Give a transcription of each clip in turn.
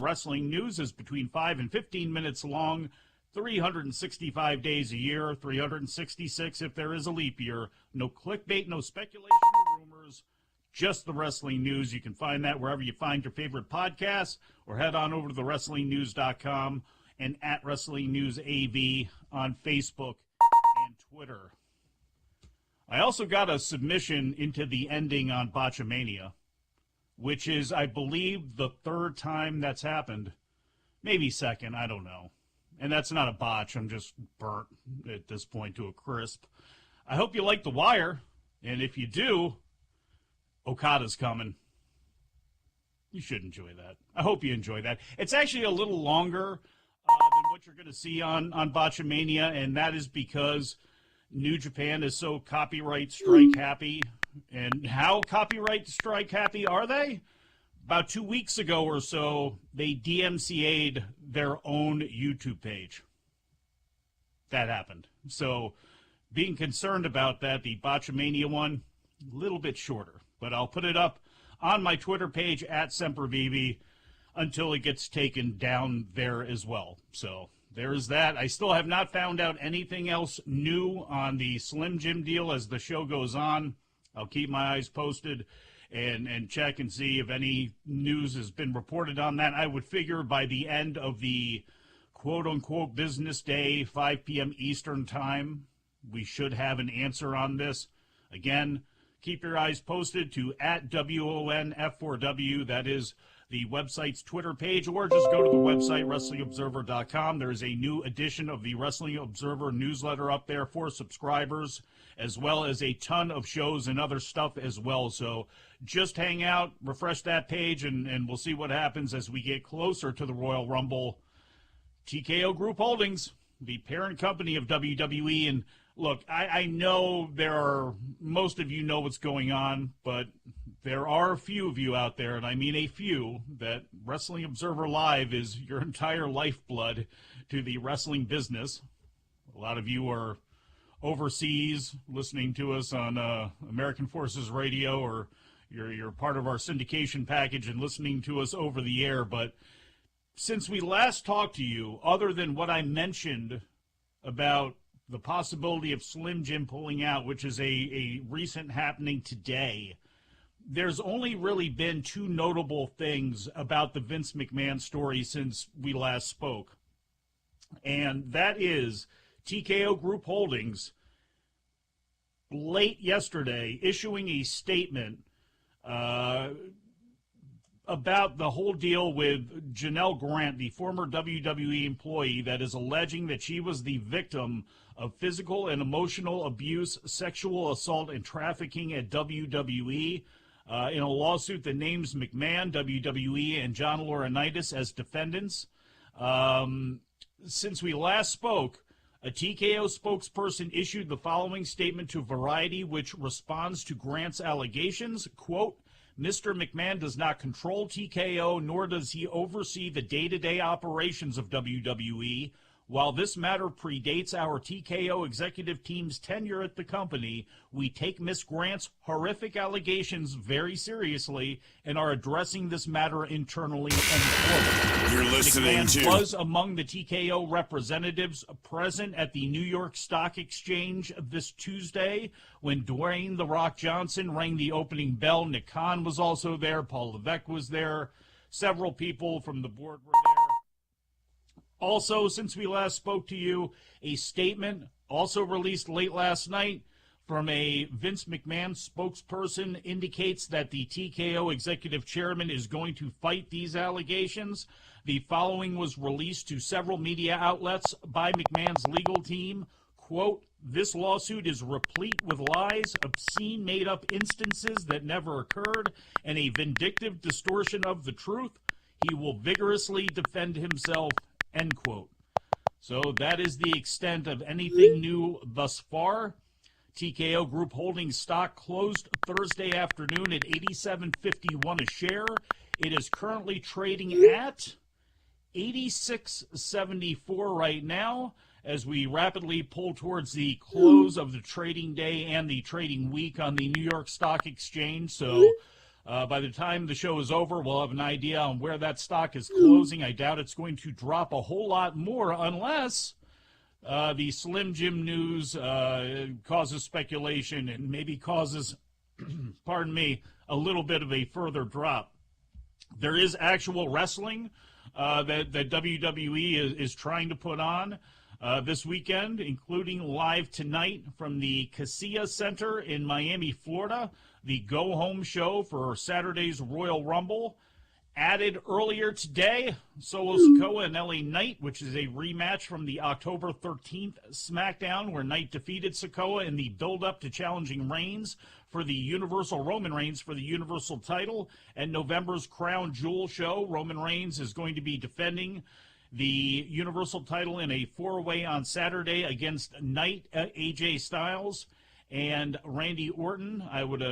Wrestling news is between 5 and 15 minutes long, 365 days a year, 366 if there is a leap year. No clickbait, no speculation or rumors, just the wrestling news. You can find that wherever you find your favorite podcasts, or head on over to thewrestlingnews.com and at Wrestling News AV on Facebook and Twitter. I also got a submission into the ending on Botchamania, which is, I believe, the third time that's happened. Maybe second, I don't know. And that's not a botch. I'm just burnt at this point to a crisp. I hope you like The Wire, and if you do, Okada's coming. You should enjoy that. I hope you enjoy that. It's actually a little longer than what you're going to see on Botchamania, and that is because New Japan is so copyright strike happy. And how copyright strike happy are they? About 2 weeks ago or so, they DMCA'd their own YouTube page. That happened. So being concerned about that, the Botchamania one, a little bit shorter. But I'll put it up on my Twitter page at SemperVivi until it gets taken down there as well. So there's that. I still have not found out anything else new on the Slim Jim deal as the show goes on. I'll keep my eyes posted and check and see if any news has been reported on that. I would figure by the end of the quote-unquote business day, 5 p.m. Eastern time, we should have an answer on this. Again, keep your eyes posted to at WONF4W. That is the website's Twitter page, or just go to the website, WrestlingObserver.com. There is a new edition of the Wrestling Observer newsletter up there for subscribers, as well as a ton of shows and other stuff as well. So just hang out, refresh that page, and we'll see what happens as we get closer to the Royal Rumble. TKO Group Holdings, the parent company of WWE, and look, I know most of you know what's going on, but there are a few of you out there, and I mean a few, that Wrestling Observer Live is your entire lifeblood to the wrestling business. A lot of you are overseas listening to us on American Forces Radio, or you're part of our syndication package and listening to us over the air. But since we last talked to you, other than what I mentioned about the possibility of Slim Jim pulling out, which is a recent happening today, there's only really been two notable things about the Vince McMahon story since we last spoke. And that is TKO Group Holdings late yesterday issuing a statement about the whole deal with Janelle Grant, the former WWE employee that is alleging that she was the victim of physical and emotional abuse, sexual assault, and trafficking at WWE in a lawsuit that names McMahon, WWE, and John Laurinaitis as defendants. Since we last spoke, a TKO spokesperson issued the following statement to Variety, which responds to Grant's allegations. Quote, Mr. McMahon does not control TKO, nor does he oversee the day-to-day operations of WWE. While this matter predates our TKO executive team's tenure at the company, we take Ms. Grant's horrific allegations very seriously and are addressing this matter internally. You're listening McMahon to was among the TKO representatives present at the New York Stock Exchange this Tuesday when Dwayne "The Rock" Johnson rang the opening bell. Nick Khan was also there. Paul Levesque was there. Several people from the board were there. Also, since we last spoke to you, a statement also released late last night from a Vince McMahon spokesperson indicates that the TKO executive chairman is going to fight these allegations. The following was released to several media outlets by McMahon's legal team. Quote, this lawsuit is replete with lies, obscene made-up instances that never occurred, and a vindictive distortion of the truth. He will vigorously defend himself. End quote. So that is the extent of anything new thus far. TKO Group Holdings stock closed Thursday afternoon at $87.51 a share. It is currently trading at $86.74 right now as we rapidly pull towards the close of the trading day and the trading week on the New York Stock Exchange. So By the time the show is over, we'll have an idea on where that stock is closing. I doubt it's going to drop a whole lot more unless the Slim Jim news causes speculation and maybe causes, pardon me, a little bit of a further drop. There is actual wrestling that WWE is trying to put on this weekend, including live tonight from the Casilla Center in Miami, Florida. The go-home show for Saturday's Royal Rumble. Added earlier today, Solo Sikoa and LA Knight, which is a rematch from the October 13th SmackDown, where Knight defeated Sikoa in the build-up to challenging Reigns for the Roman Reigns for the Universal title. And November's Crown Jewel show, Roman Reigns is going to be defending the Universal title in a four-way on Saturday against Knight, AJ Styles, and Randy Orton. I would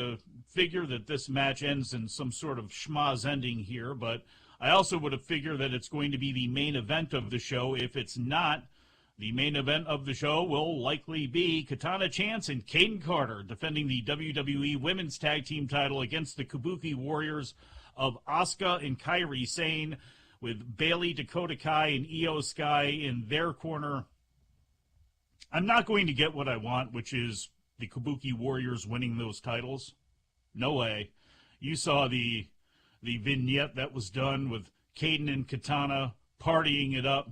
figure that this match ends in some sort of schmoz ending here, but I also would have figured that it's going to be the main event of the show. If it's not, the main event of the show will likely be Katana Chance and Kaden Carter defending the WWE Women's Tag Team title against the Kabuki Warriors of Asuka and Kairi Sane, with Bayley, Dakota Kai, and Io Sky in their corner. I'm not going to get what I want, which is the Kabuki Warriors winning those titles. No way. You saw the vignette that was done with Kaden and Katana partying it up.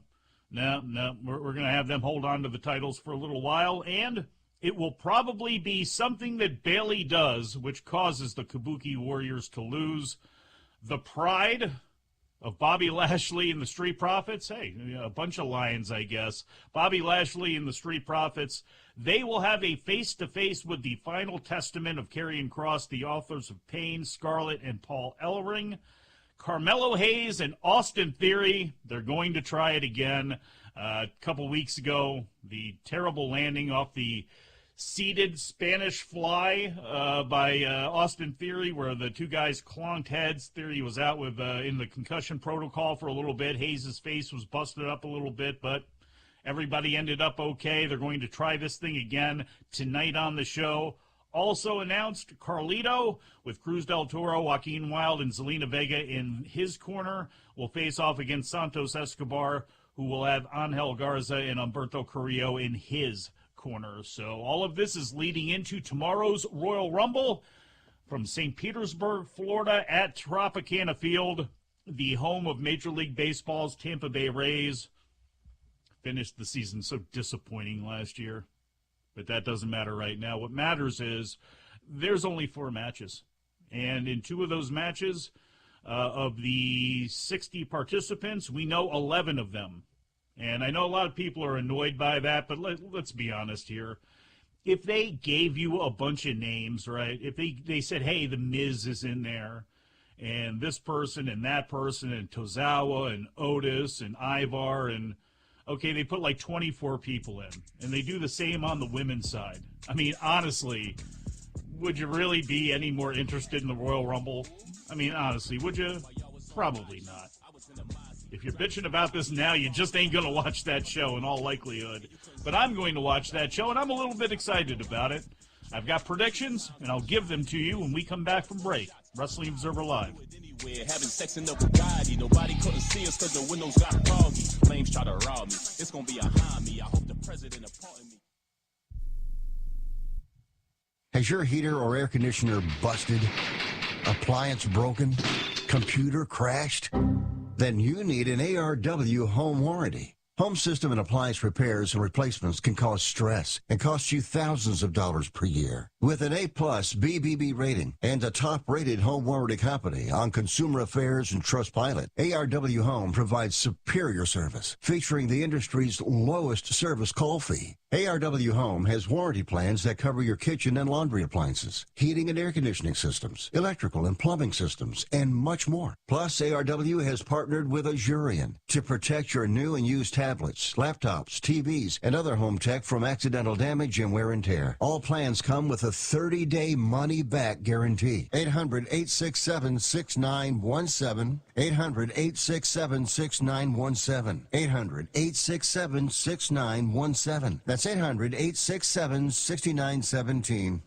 No, we're going to have them hold on to the titles for a little while, and it will probably be something that Bayley does, which causes the Kabuki Warriors to lose. The pride of Bobby Lashley and the Street Profits. Hey, a bunch of lions, I guess. Bobby Lashley and the Street Profits. They will have a face-to-face with the final testament of Karrion Kross, the authors of Pain, Scarlet, and Paul Ellering. Carmelo Hayes and Austin Theory, they're going to try it again. A couple weeks ago, the terrible landing off the seated Spanish fly by Austin Theory, where the two guys clonked heads. Theory was out with in the concussion protocol for a little bit. Hayes' face was busted up a little bit, but everybody ended up okay. They're going to try this thing again tonight on the show. Also announced, Carlito with Cruz del Toro, Joaquin Wilde, and Zelina Vega in his corner will face off against Santos Escobar, who will have Angel Garza and Humberto Carrillo in his corner. So all of this is leading into tomorrow's Royal Rumble from St. Petersburg, Florida at Tropicana Field, the home of Major League Baseball's Tampa Bay Rays. Finished the season so disappointing last year, but that doesn't matter right now. What matters is there's only 4 matches, and in 2 of those matches, of the 60 participants, we know 11 of them. And I know a lot of people are annoyed by that, but let's be honest here. If they gave you a bunch of names, right, if they said, hey, The Miz is in there, and this person and that person, and Tozawa and Otis and Ivar, and, okay, they put like 24 people in, and they do the same on the women's side. I mean, honestly, would you really be any more interested in the Royal Rumble? I mean, honestly, would you? Probably not. If you're bitching about this now, you just ain't going to watch that show in all likelihood. But I'm going to watch that show, and I'm a little bit excited about it. I've got predictions, and I'll give them to you when we come back from break. Wrestling Observer Live. Having sex in the Bugatti. Nobody couldn't see us because the windows got foggy. Flames try to rob me. It's going to be behind me. I hope the president pardon me. Has your heater or air conditioner busted? Appliance broken? Computer crashed? Then you need an ARW home warranty. Home system and appliance repairs and replacements can cause stress and cost you thousands of dollars per year. With an A-plus BBB rating and a top-rated home warranty company on Consumer Affairs and Trustpilot, ARW Home provides superior service, featuring the industry's lowest service call fee. ARW Home has warranty plans that cover your kitchen and laundry appliances, heating and air conditioning systems, electrical and plumbing systems, and much more. Plus, ARW has partnered with Azurian to protect your new and used tablets, laptops, TVs, and other home tech from accidental damage and wear and tear. All plans come with a 30-day money-back guarantee. 800-867-6917. 800-867-6917. 800-867-6917. That's 800-867-6917.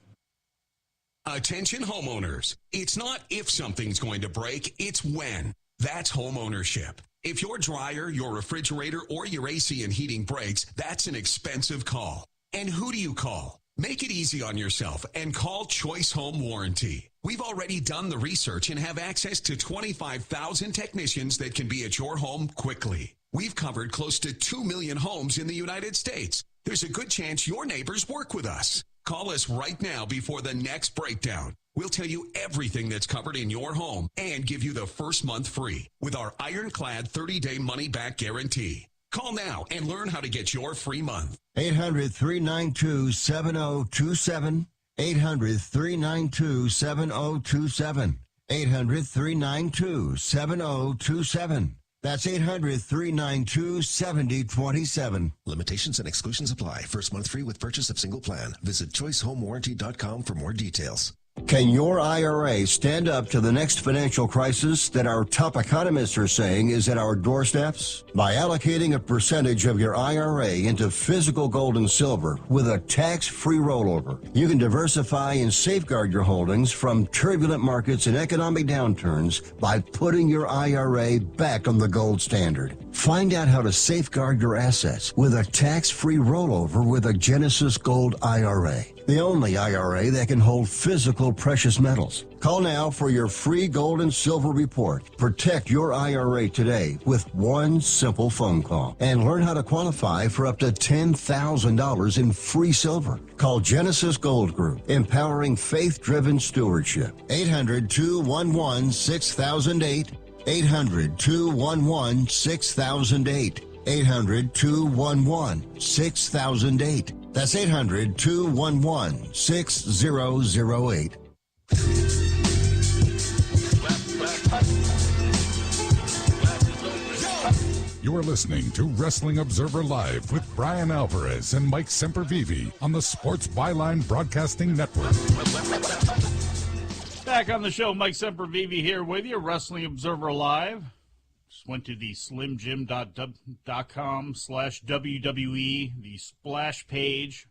Attention homeowners. It's not if something's going to break, it's when. That's home ownership. If your dryer, your refrigerator, or your AC and heating breaks, that's an expensive call. And who do you call? Make it easy on yourself and call Choice Home Warranty. We've already done the research and have access to 25,000 technicians that can be at your home quickly. We've covered close to 2 million homes in the United States. There's a good chance your neighbors work with us. Call us right now before the next breakdown. We'll tell you everything that's covered in your home and give you the first month free with our ironclad 30-day money-back guarantee. Call now and learn how to get your free month. 800-392-7027. 800-392-7027. 800-392-7027. That's 800-392-7027. Limitations and exclusions apply. First month free with purchase of single plan. Visit choicehomewarranty.com for more details. Can your IRA stand up to the next financial crisis that our top economists are saying is at our doorsteps? By allocating a percentage of your IRA into physical gold and silver with a tax-free rollover, you can diversify and safeguard your holdings from turbulent markets and economic downturns by putting your IRA back on the gold standard. Find out how to safeguard your assets with a tax-free rollover with a Genesis Gold IRA, the only IRA that can hold physical precious metals. Call now for your free gold and silver report. Protect your IRA today with one simple phone call and learn how to qualify for up to $10,000 in free silver. Call Genesis Gold Group, empowering faith-driven stewardship. 800-211-6008. 800-211-6008. 800-211-6008. That's 800-211-6008. You're listening to Wrestling Observer Live with Brian Alvarez and Mike Sempervive on the Sports Byline Broadcasting Network. Back on the show, Mike Sempervive here with you, Wrestling Observer Live. Just went to the slimjim.com/WWE, the splash page.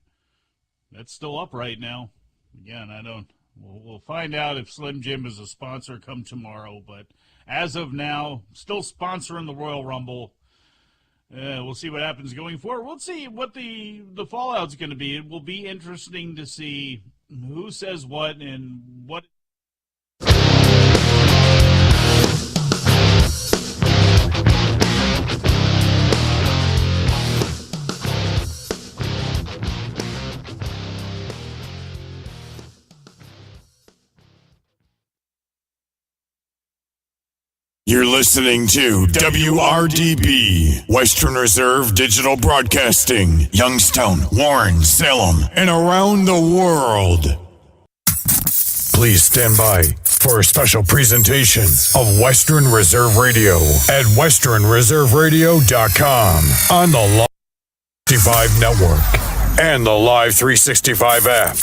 That's still up right now. Again, we'll find out if Slim Jim is a sponsor come tomorrow, but as of now, still sponsoring the Royal Rumble. We'll see what happens going forward. We'll see what the fallout's going to be. It will be interesting to see who says what and what. You're listening to WRDB, Western Reserve Digital Broadcasting, Youngstown, Warren, Salem, and around the world. Please stand by for a special presentation of Western Reserve Radio at westernreserveradio.com on the Live 365 network and the Live 365 app.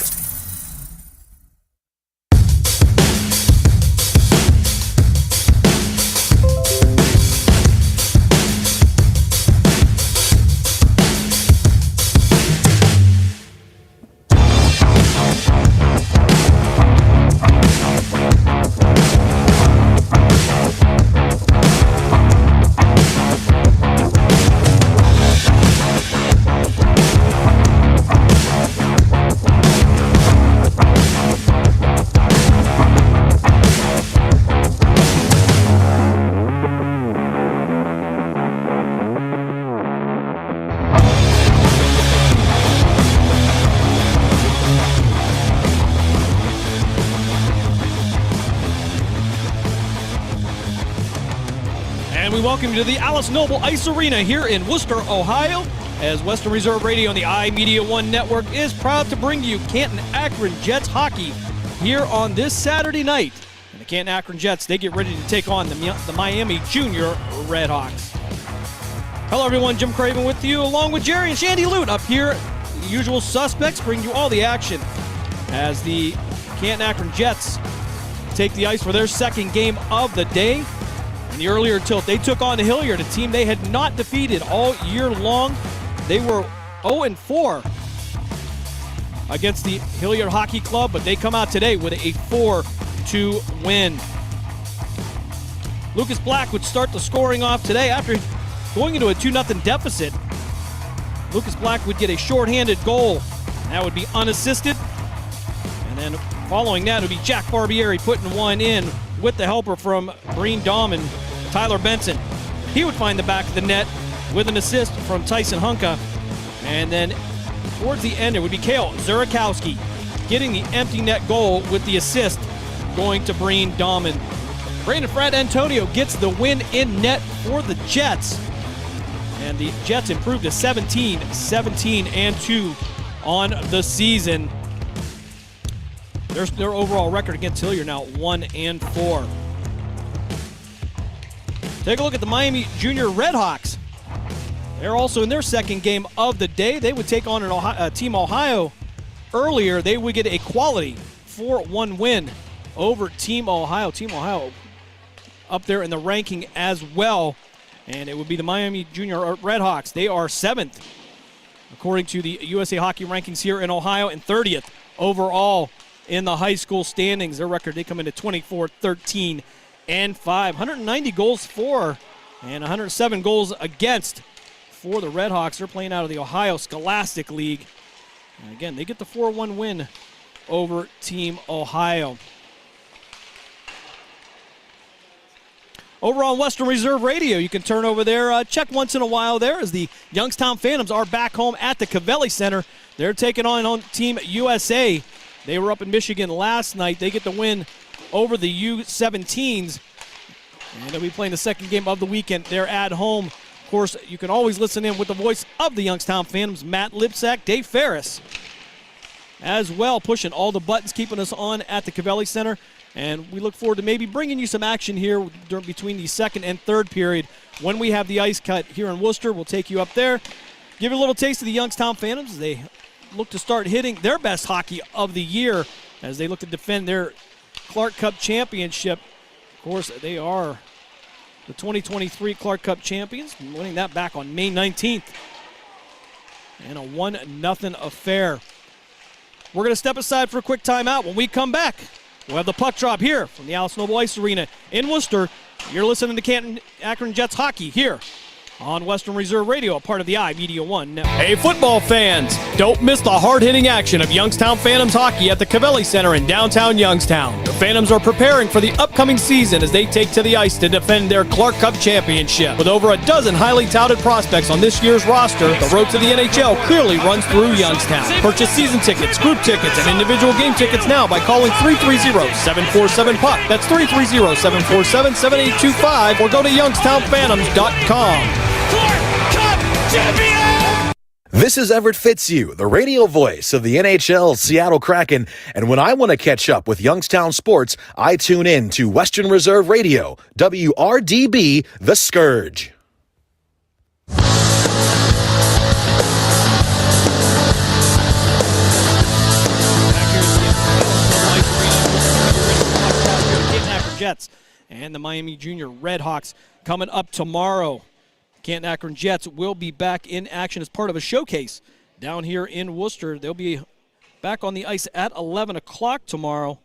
Welcome to the Alice Noble Ice Arena here in Worcester, Ohio, as Western Reserve Radio and the iMedia One Network is proud to bring you Canton-Akron Jets hockey here on this Saturday night. And the Canton-Akron Jets, they get ready to take on the Miami Junior Redhawks. Hello everyone, Jim Craven with you, along with Jerry and Shandy Lute up here. The usual suspects bring you all the action as the Canton-Akron Jets take the ice for their second game of the day. In the earlier tilt, they took on the Hilliard, a team they had not defeated all year long. They were 0-4 against the Hilliard Hockey Club, but they come out today with a 4-2 win. Lucas Black would start the scoring off today after going into a 2-0 deficit. Lucas Black would get a shorthanded goal. That would be unassisted. And then following that, it would be Jack Barbieri putting one in with the helper from Breen Daum and Tyler Benson. He would find the back of the net with an assist from Tyson Hunka. And then towards the end, it would be Kale Zurakowski getting the empty net goal with the assist going to Breen Daum. Brandon Frat Antonio gets the win in net for the Jets. And the Jets improved to 17-2 on the season. Their overall record against Hilliard now 1-4. Take a look at the Miami Junior Redhawks. They're also in their second game of the day. They would take on Team Ohio earlier. They would get a quality 4-1 win over Team Ohio. Team Ohio up there in the ranking as well. And it would be the Miami Junior Redhawks. They are 7th, according to the USA Hockey rankings here in Ohio, and 30th overall in the high school standings. Their record, they come in at 24-13-5. 190 goals for and 107 goals against for the Redhawks. They're playing out of the Ohio Scholastic League. And again, they get the 4-1 win over Team Ohio. Over on Western Reserve Radio, you can turn over there, check once in a while there, as the Youngstown Phantoms are back home at the Cavelli Center. They're taking on Team USA. They were up in Michigan last night. They get the win over the U17s. And they'll be playing the second game of the weekend. They're at home. Of course, you can always listen in with the voice of the Youngstown Phantoms, Matt Lipsack, Dave Ferris, as well, pushing all the buttons, keeping us on at the Cavelli Center. And we look forward to maybe bringing you some action here between the second and third period. When we have the ice cut here in Worcester, we'll take you up there, give you a little taste of the Youngstown Phantoms as they look to start hitting their best hockey of the year as they look to defend their Clark Cup championship. Of course, they are the 2023 Clark Cup champions, winning that back on May 19th. And a 1-0 affair. We're going to step aside for a quick timeout. When we come back, we'll have the puck drop here from the Alice Noble Ice Arena in Worcester. You're listening to Canton-Akron Jets hockey here on Western Reserve Radio, a part of the iMedia One network. Hey, football fans, don't miss the hard-hitting action of Youngstown Phantoms hockey at the Cavelli Center in downtown Youngstown. The Phantoms are preparing for the upcoming season as they take to the ice to defend their Clark Cup championship. With over a dozen highly touted prospects on this year's roster, the road to the NHL clearly runs through Youngstown. Purchase season tickets, group tickets, and individual game tickets now by calling 330-747-PUCK. That's 330-747-7825, or go to youngstownphantoms.com. This is Everett Fitzhugh, the radio voice of the NHL Seattle Kraken, and when I want to catch up with Youngstown sports, I tune in to Western Reserve Radio, WRDB, The Scourge. Jets and the Miami Junior Redhawks coming up tomorrow. Canton-Akron Jets will be back in action as part of a showcase down here in Worcester. They'll be back on the ice at 11 o'clock tomorrow,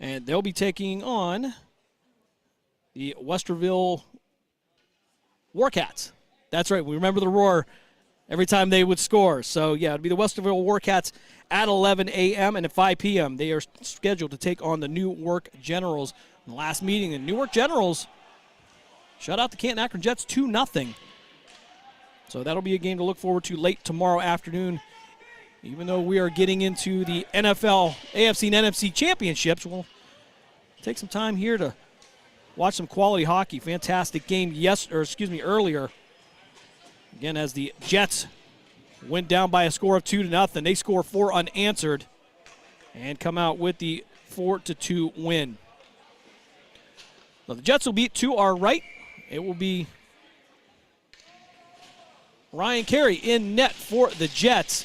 and they'll be taking on the Westerville Warcats. That's right, we remember the roar every time they would score. So, yeah, it'll be the Westerville Warcats at 11 a.m. and at 5 p.m. They are scheduled to take on the Newark Generals. In the last meeting, the Newark Generals shut out the Canton-Akron Jets 2-0. So that'll be a game to look forward to late tomorrow afternoon. Even though we are getting into the NFL, AFC, and NFC championships, we'll take some time here to watch some quality hockey. Fantastic game earlier. Again, as the Jets went down by a score of 2-0, they score 4 unanswered and come out with the 4-2 win. Now the Jets will be to our right. It will be Ryan Carey in net for the Jets.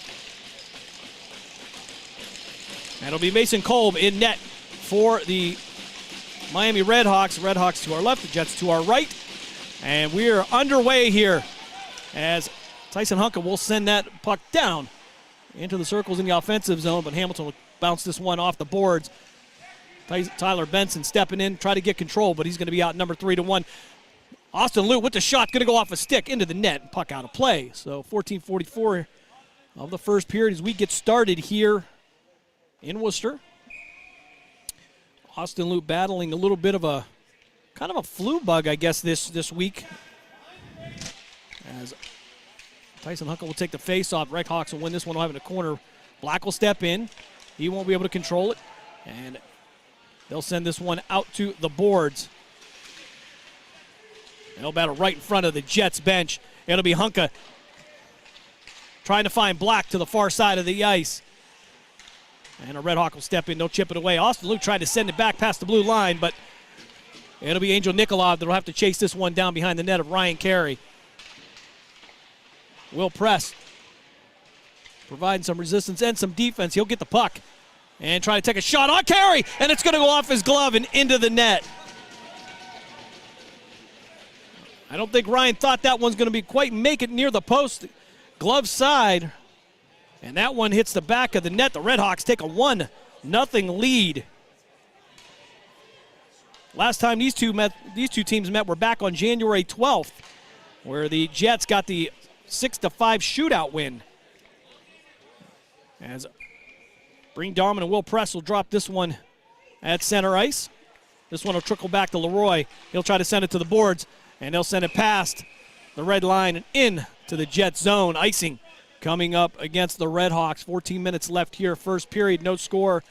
And it'll be Mason Kolb in net for the Miami Redhawks. Redhawks to our left, the Jets to our right. And we are underway here as Tyson Hunka will send that puck down into the circles in the offensive zone, but Hamilton will bounce this one off the boards. Tyler Benson stepping in, try to get control, but he's going to be out number 3-1. Austin Lute with the shot, going to go off a stick into the net, and puck out of play. So 14:44 of the first period as we get started here in Worcester. Austin Lute battling a little bit of a kind of a flu bug, I guess, this week. As Tyson Huckle will take the face-off. Red Hawks will win this one live in the corner. Black will step in. He won't be able to control it. And they'll send this one out to the boards. They'll battle right in front of the Jets bench. It'll be Hunka trying to find Black to the far side of the ice. And a Red Hawk will step in. They'll chip it away. Austin Luke tried to send it back past the blue line, but it'll be Angel Nikolov that'll have to chase this one down behind the net of Ryan Carey. Will Press providing some resistance and some defense. He'll get the puck and try to take a shot on Carey, and it's going to go off his glove and into the net. I don't think Ryan thought that one's going to be quite make it near the post glove side, and that one hits the back of the net. The Red Hawks take a 1-0 lead. Last time these two teams met were back on January 12th, where the Jets got the 6-5 shootout win. As Breen Dahman and Will Press will drop this one at center ice. This one will trickle back to Leroy. He'll try to send it to the boards, and they'll send it past the red line and in to the Jet zone. Icing coming up against the Red Hawks. 14 minutes left here, first period, no score.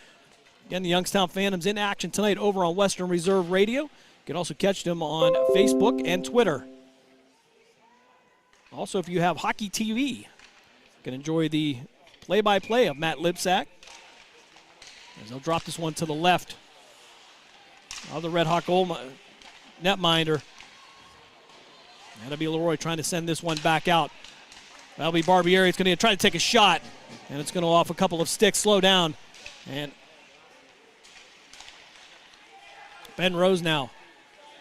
Again, the Youngstown Phantoms in action tonight over on Western Reserve Radio. You can also catch them on Facebook and Twitter. Also, if you have Hockey TV, you can enjoy the play-by-play of Matt Lipsack. As they'll drop this one to the left of the Red Hawk goal netminder. That'll be Leroy trying to send this one back out. That'll be Barbieri. It's going to try to take a shot, and it's going to off a couple of sticks. Slow down. And Ben Rose now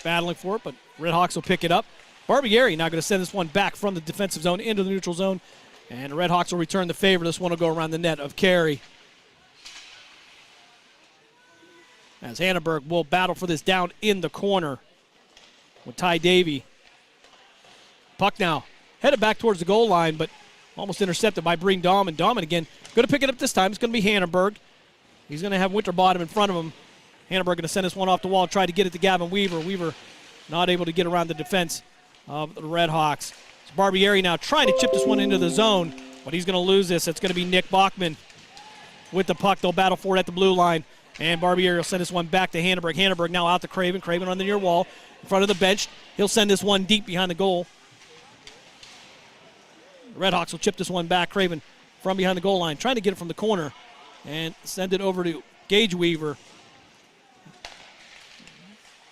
battling for it, but Red Hawks will pick it up. Barbieri now going to send this one back from the defensive zone into the neutral zone, and the Red Hawks will return the favor. This one will go around the net of Carey. As Hannenberg will battle for this down in the corner with Ty Davey. Puck now headed back towards the goal line, but almost intercepted by Breen Dahman. Dahman again going to pick it up this time. It's going to be Hannenberg. He's going to have Winterbottom in front of him. Hannenberg going to send this one off the wall, try to get it to Gavin Weaver. Weaver not able to get around the defense of the Red Hawks. It's Barbieri now trying to chip this one into the zone, but he's going to lose this. It's going to be Nick Bachman with the puck. They'll battle for it at the blue line, and Barbieri will send this one back to Hannenberg. Hannenberg now out to Craven. Craven on the near wall in front of the bench. He'll send this one deep behind the goal. The Red Hawks will chip this one back. Craven from behind the goal line, trying to get it from the corner and send it over to Gage Weaver.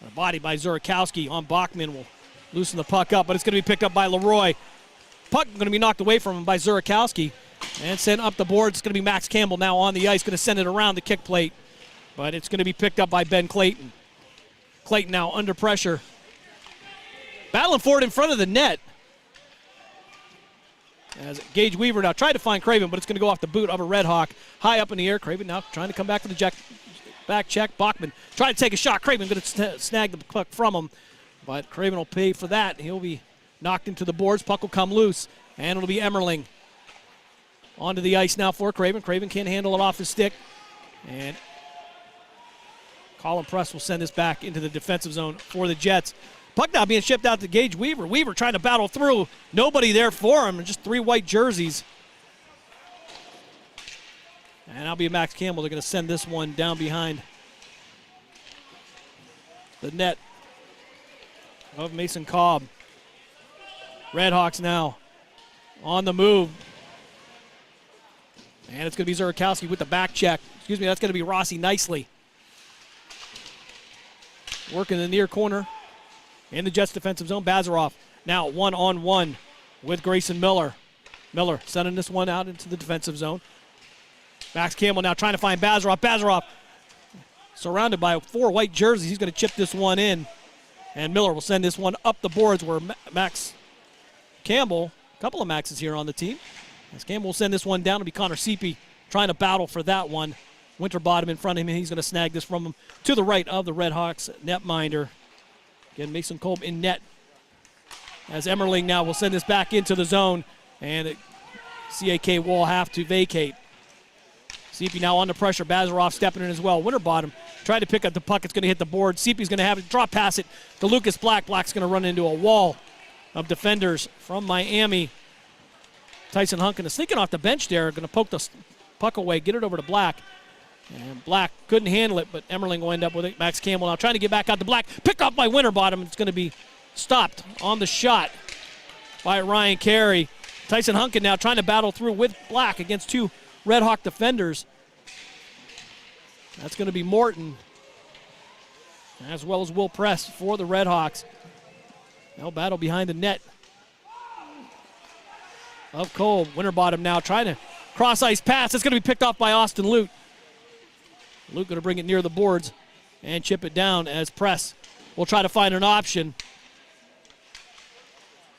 A body by Zurakowski on Bachman will loosen the puck up, but it's going to be picked up by Leroy. Puck going to be knocked away from him by Zurakowski and sent up the board. It's going to be Max Campbell now on the ice, going to send it around the kick plate, but it's going to be picked up by Ben Clayton. Clayton now under pressure, battling for it in front of the net. As Gage Weaver now tried to find Craven, but it's going to go off the boot of a Red Hawk. High up in the air. Craven now trying to come back for the back check. Bachman trying to take a shot. Craven going to snag the puck from him, but Craven will pay for that. He'll be knocked into the boards. Puck will come loose, and it'll be Emmerling onto the ice now for Craven. Craven can't handle it off his stick, and Colin Press will send this back into the defensive zone for the Jets. Puck now being shipped out to Gage Weaver. Weaver trying to battle through. Nobody there for him. Just three white jerseys. And that'll be Max Campbell. They're going to send this one down behind the net of Mason Cobb. Red Hawks now on the move. And it's going to be Zurakowski with the back check. Excuse me, that's going to be Rossi nicely. Working the near corner. In the Jets defensive zone, Bazarov now one-on-one with Grayson Miller. Miller sending this one out into the defensive zone. Max Campbell now trying to find Bazarov. Bazarov surrounded by four white jerseys. He's going to chip this one in. And Miller will send this one up the boards where Max Campbell, a couple of Maxes here on the team, As Campbell will send this one down, it'll be Connor Seepy trying to battle for that one. Winterbottom in front of him, and he's going to snag this from him to the right of the Red Hawks netminder. Again, Mason Kolb in net. As Emmerling now will send this back into the zone, and CAK will have to vacate. Seepy now under pressure. Bazaroff stepping in as well. Winterbottom trying to pick up the puck. It's going to hit the board. Seepy's going to have it drop pass it to Lucas Black. Black's going to run into a wall of defenders from Miami. Tyson Hunkin is sneaking off the bench there. Going to poke the puck away, get it over to Black. And Black couldn't handle it, but Emmerling will end up with it. Max Campbell now trying to get back out to Black. Picked off by Winterbottom. It's going to be stopped on the shot by Ryan Carey. Tyson Hunkin now trying to battle through with Black against two Red Hawk defenders. That's going to be Morton, as well as Will Press for the Red Hawks. They'll battle behind the net of Kolb. Winterbottom now trying to cross-ice pass. It's going to be picked off by Austin Lute. Lute going to bring it near the boards and chip it down as Press will try to find an option.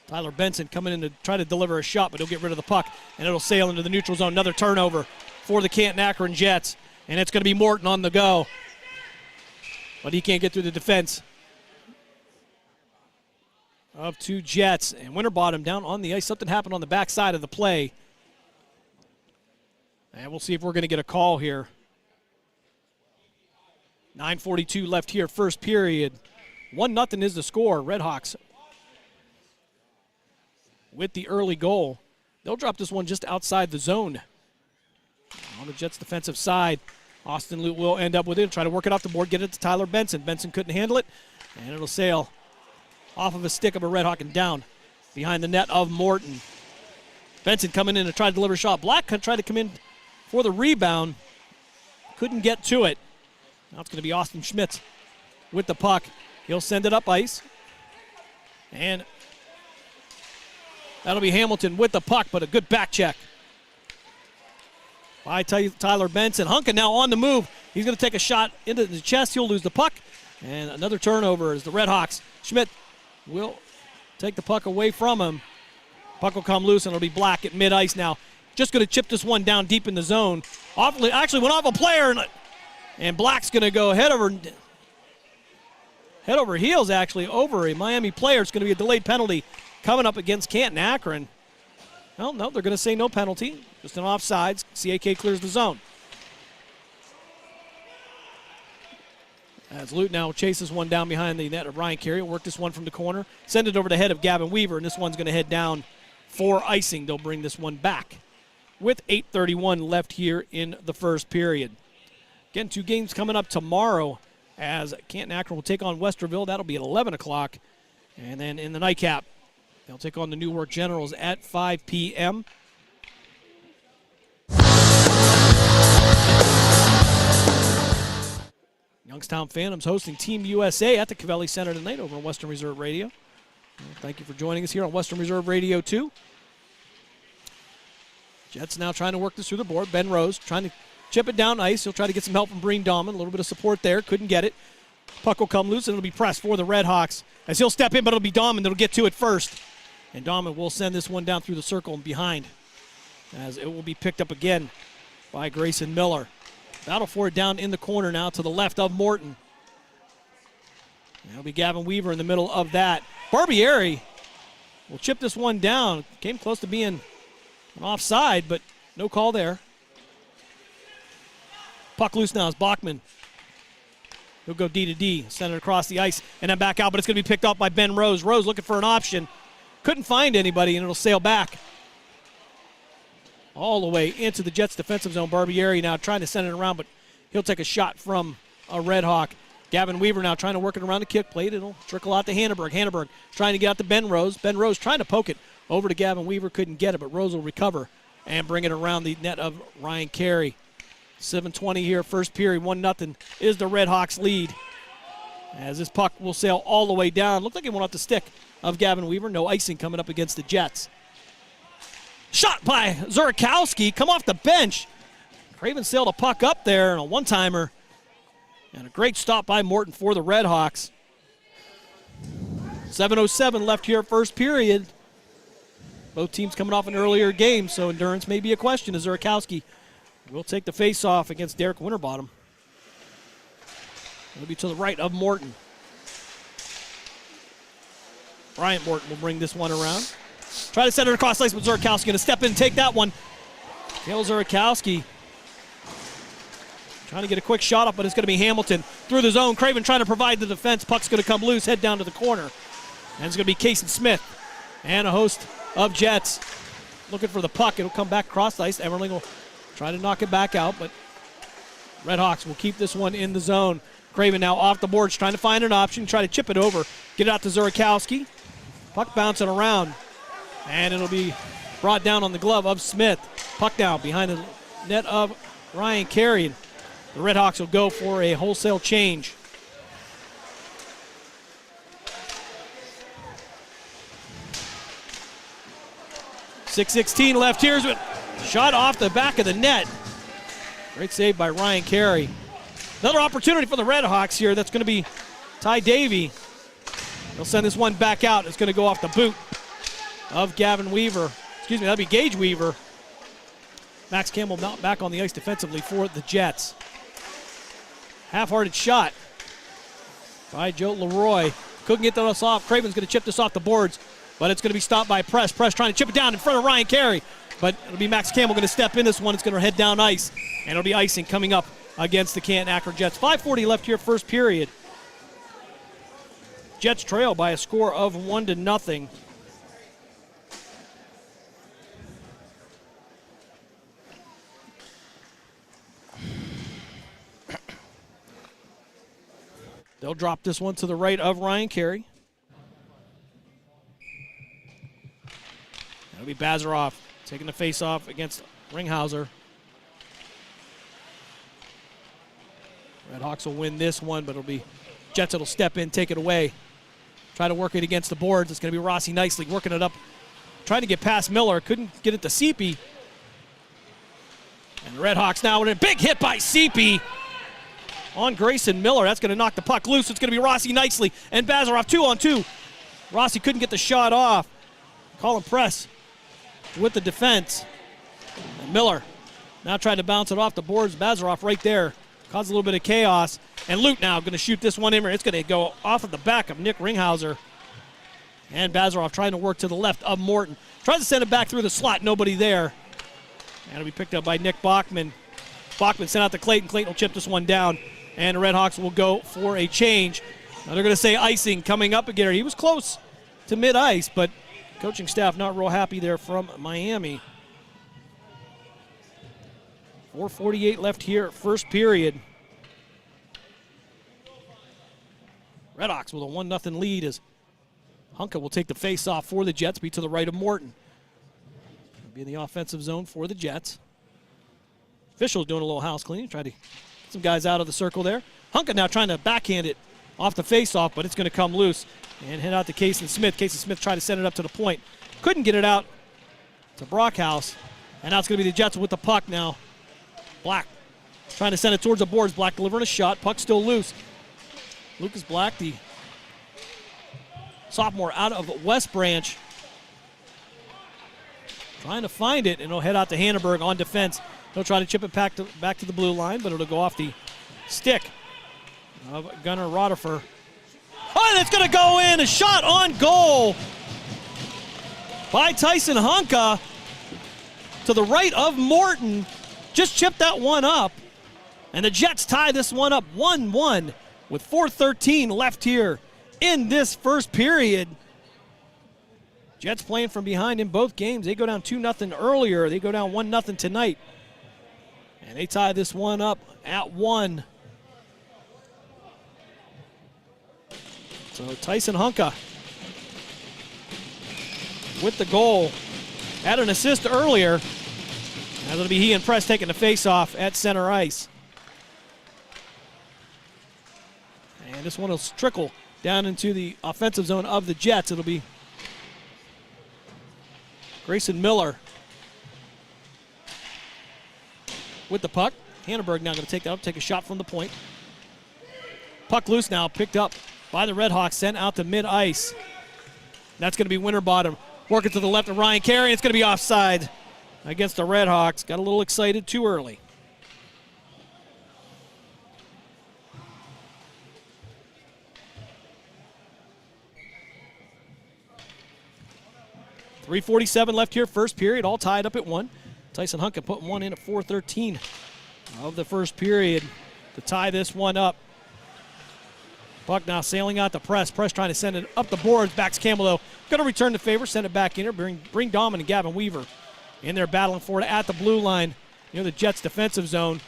Tyler Benson coming in to try to deliver a shot, but he'll get rid of the puck, and it'll sail into the neutral zone. Another turnover for the Canton-Akron Jets, and it's going to be Morton on the go. But he can't get through the defense of two Jets. And Winterbottom down on the ice. Something happened on the backside of the play. And we'll see if we're going to get a call here. 9:42 left here, first period. 1-0 is the score. Red Hawks with the early goal. They'll drop this one just outside the zone. On the Jets' defensive side, Austin Lute will end up with it, try to work it off the board, get it to Tyler Benson. Benson couldn't handle it, and it'll sail off of a stick of a Red Hawk and down behind the net of Morton. Benson coming in to try to deliver a shot. Black tried to come in for the rebound, couldn't get to it. Now it's going to be Austin Schmitz with the puck. He'll send it up ice, and that'll be Hamilton with the puck, but a good back check by Tyler Benson. Hunkin now on the move. He's going to take a shot into the chest. He'll lose the puck. And another turnover as the Red Hawks. Schmidt will take the puck away from him. Puck will come loose, and it'll be Black at mid-ice now. Just going to chip this one down deep in the zone. Actually went off a player, and Black's going to go head over heels, actually, over a Miami player. It's going to be a delayed penalty coming up against Canton-Akron. Well, no, they're going to say no penalty. Just an offsides. CAK clears the zone. As Lute now chases one down behind the net of Ryan Carey. Work this one from the corner. Send it over the head of Gavin Weaver, and this one's going to head down for icing. They'll bring this one back with 8:31 left here in the first period. Again, two games coming up tomorrow as Canton-Akron will take on Westerville. That'll be at 11 o'clock. And then in the nightcap, they'll take on the Newark Generals at 5 p.m. Youngstown Phantoms hosting Team USA at the Cavelli Center tonight over on Western Reserve Radio. Thank you for joining us here on Western Reserve Radio 2. Jets now trying to work this through the board. Ben Rose trying to chip it down ice. He'll try to get some help from Breen Dahman. A little bit of support there. Couldn't get it. Puck will come loose, and it'll be pressed for the Red Hawks as he'll step in, but it'll be Dahman that'll get to it first. And Dahman will send this one down through the circle and behind as it will be picked up again by Grayson Miller. Battle for it down in the corner now to the left of Morton. That'll be Gavin Weaver in the middle of that. Barbieri will chip this one down. Came close to being an offside, but no call there. Puck loose now is Bachman. He'll go D to D, send it across the ice, and then back out, but it's going to be picked up by Ben Rose. Rose looking for an option. Couldn't find anybody, and it'll sail back all the way into the Jets' defensive zone. Barbieri now trying to send it around, but he'll take a shot from a Red Hawk. Gavin Weaver now trying to work it around the kick plate. It'll trickle out to Hanneberg. Hanneberg trying to get out to Ben Rose. Ben Rose trying to poke it over to Gavin Weaver. Couldn't get it, but Rose will recover and bring it around the net of Ryan Carey. 7:20 here, first period, 1-0 is the Red Hawks lead. As this puck will sail all the way down. Looked like it went off the stick of Gavin Weaver. No icing coming up against the Jets. Shot by Zurakowski, come off the bench. Craven sailed a puck up there and a one-timer. And a great stop by Morton for the Red Hawks. 7:07 left here, first period. Both teams coming off an earlier game, so endurance may be a question as Zurikowski will take the face-off against Derek Winterbottom. It'll be to the right of Morton. Bryant Morton will bring this one around. Try to send it across ice, but Zurikowski going to step in and take that one. Kale Zurikowski trying to get a quick shot up, but it's going to be Hamilton through the zone. Craven trying to provide the defense. Puck's going to come loose, head down to the corner. And it's going to be Casey Smith and a host of Jets looking for the puck. It'll come back across ice. Everling will try to knock it back out, but Redhawks will keep this one in the zone. Craven now off the boards, trying to find an option, try to chip it over, get it out to Zurikowski. Puck bouncing around, and it'll be brought down on the glove of Smith. Puck down behind the net of Ryan Carey. The Redhawks will go for a wholesale change. .6:16 left here. Shot off the back of the net. Great save by Ryan Carey. Another opportunity for the Redhawks here. That's going to be Ty Davey. They'll send this one back out. It's going to go off the boot of Gavin Weaver. Excuse me, that'll be Gage Weaver. Max Campbell not back on the ice defensively for the Jets. Half-hearted shot by Joe Leroy. Couldn't get this off. Craven's going to chip this off the boards, but it's going to be stopped by Press. Press trying to chip it down in front of Ryan Carey, but it'll be Max Campbell going to step in this one. It's going to head down ice, and it'll be icing coming up against the Canton-Akron Jets. 5:40 left here, first period. Jets trail by a score of 1-0. They'll drop this one to the right of Ryan Carey. That'll be Bazaroff taking the face-off against Ringhauser. Redhawks will win this one, but it'll be Jets that'll step in, take it away. Try to work it against the boards. It's going to be Rossi nicely working it up. Trying to get past Miller. Couldn't get it to Seepy. And the Redhawks now with a big hit by Seepy on Grayson Miller. That's going to knock the puck loose. It's going to be Rossi nicely and Bazaroff 2-on-2. Rossi couldn't get the shot off. Colin Press with the defense. And Miller now trying to bounce it off the boards. Bazaroff right there. Caused a little bit of chaos. And Lute now going to shoot this one in. It's going to go off of the back of Nick Ringhauser. And Bazaroff trying to work to the left of Morton. Tries to send it back through the slot. Nobody there. And it'll be picked up by Nick Bachman. Bachman sent out to Clayton. Clayton will chip this one down. And the Redhawks will go for a change. Now they're going to say icing coming up again. He was close to mid-ice, but coaching staff not real happy there from Miami. 4:48 left here, first period. Redhawks with a 1-0 lead as Hunka will take the face-off for the Jets, be to the right of Morton. He'll be in the offensive zone for the Jets. Officials doing a little house cleaning, trying to get some guys out of the circle there. Hunka now trying to backhand it off the face-off, but it's going to come loose and head out to Casey Smith. Casey Smith tried to send it up to the point. Couldn't get it out to Brockhouse. And now it's going to be the Jets with the puck now. Black trying to send it towards the boards. Black delivering a shot. Puck still loose. Lucas Black, the sophomore out of West Branch, trying to find it, and it'll head out to Hannenberg on defense. He'll try to chip it back to the blue line, but it'll go off the stick of Gunnar Rotifer. Oh, and it's going to go in. A shot on goal by Tyson Hunka to the right of Morton. Just chipped that one up. And the Jets tie this one up 1-1 with 4:13 left here in this first period. Jets playing from behind in both games. They go down 2-0 earlier. They go down 1-0 tonight. And they tie this one up at 1. So Tyson Hunka with the goal. Had an assist earlier. Now it'll be he and Press taking the face-off at center ice. And this one will trickle down into the offensive zone of the Jets. It'll be Grayson Miller with the puck. Hannenberg now going to take that up, take a shot from the point. Puck loose now, picked up by the Redhawks, sent out to mid-ice. That's going to be Winterbottom. Working to the left of Ryan Carey. It's going to be offside against the Red Hawks. Got a little excited too early. .347 left here, first period, all tied up at 1. Tyson Hunka putting one in at 4:13 of the first period to tie this one up. Puck now sailing out the press. Press trying to send it up the boards. Backs Campbell, though. Going to return the favor, send it back in here. Bring Dahman and Gavin Weaver in there battling for it at the blue line near the Jets' defensive zone.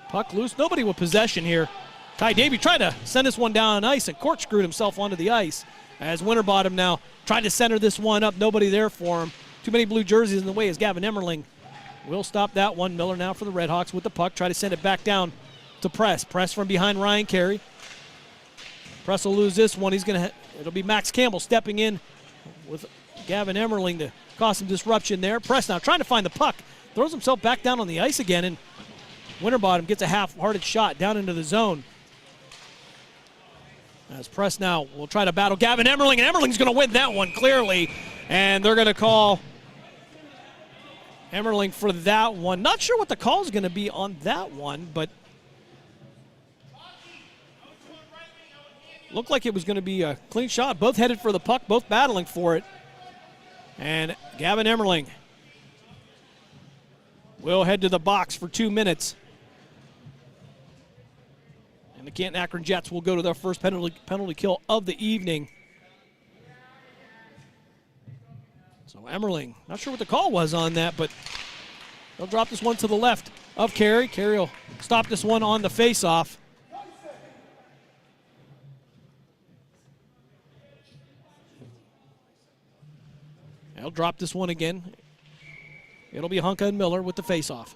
Puck loose. Nobody with possession here. Ty Davey tried to send this one down on ice and corkscrewed himself onto the ice as Winterbottom now trying to center this one up. Nobody there for him. Too many blue jerseys in the way as Gavin Emmerling will stop that one. Miller now for the Red Hawks with the puck. Try to send it back down to Press. Press from behind Ryan Carey. Press will lose this one. It'll be Max Campbell stepping in with Gavin Emmerling to cause some disruption there. Press now trying to find the puck. Throws himself back down on the ice again, and Winterbottom gets a half-hearted shot down into the zone. As Press now will try to battle Gavin Emmerling, and Emmerling's going to win that one clearly. And they're going to call Emmerling for that one. Not sure what the call is going to be on that one, but looked like it was going to be a clean shot. Both headed for the puck, both battling for it. And Gavin Emmerling will head to the box for 2 minutes. And the Canton-Akron Jets will go to their first penalty kill of the evening. So Emmerling, not sure what the call was on that, but they'll drop this one to the left of Carey. Carey will stop this one on the face-off. They'll drop this one again. It'll be Hunka and Miller with the face-off.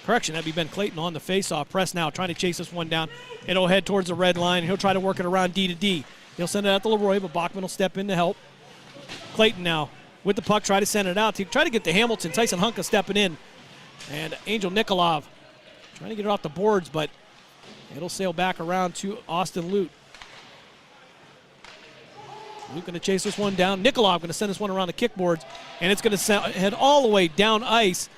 Correction, that'd be Ben Clayton on the face-off. Press now, trying to chase this one down. It'll head towards the red line. He'll try to work it around D to D. He'll send it out to Leroy, but Bachman will step in to help. Clayton now with the puck, try to send it out. Try to get to Hamilton. Tyson Hunka stepping in. And Angel Nikolov trying to get it off the boards, but it'll sail back around to Austin Lute. Lute going to chase this one down. Nikolov going to send this one around the kickboards, and it's going to head all the way down ice.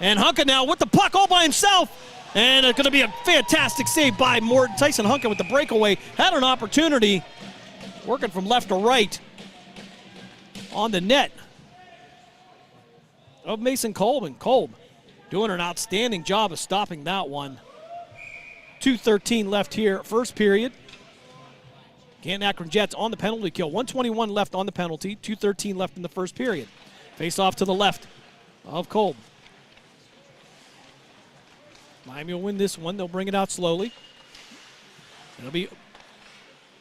And Hunka now with the puck all by himself. And it's going to be a fantastic save by Morton. Tyson Hunka with the breakaway. Had an opportunity working from left to right on the net of Mason Kolb. And Kolb doing an outstanding job of stopping that one. 2:13 left here, first period. Canton-Akron Jets on the penalty kill. 1:21 left on the penalty. 2:13 left in the first period. Face off to the left of Kolb. Miami will win this one. They'll bring it out slowly. It'll be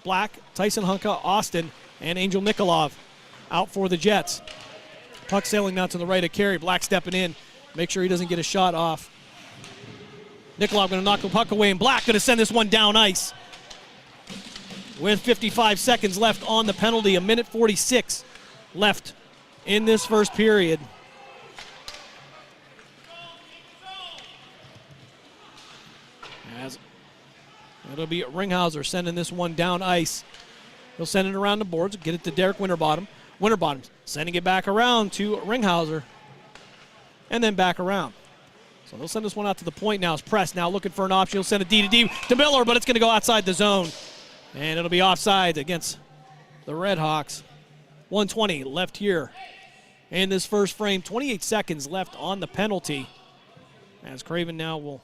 Black, Tyson Hunka, Austin, and Angel Nikolov out for the Jets. Puck sailing now to the right of Carey. Black stepping in. Make sure he doesn't get a shot off. Nikolov going to knock the puck away, and Black going to send this one down ice. With 55 seconds left on the penalty, 1:46 left in this first period. As it'll be Ringhauser sending this one down ice. He'll send it around the boards, get it to Derek Winterbottom. Winterbottom's sending it back around to Ringhauser, and then back around. So they'll send this one out to the point now. It's Press now looking for an option. He'll send a D to D to Miller, but it's going to go outside the zone. And it'll be offside against the Red Hawks. 1:20 left here in this first frame. 28 seconds left on the penalty. As Craven now will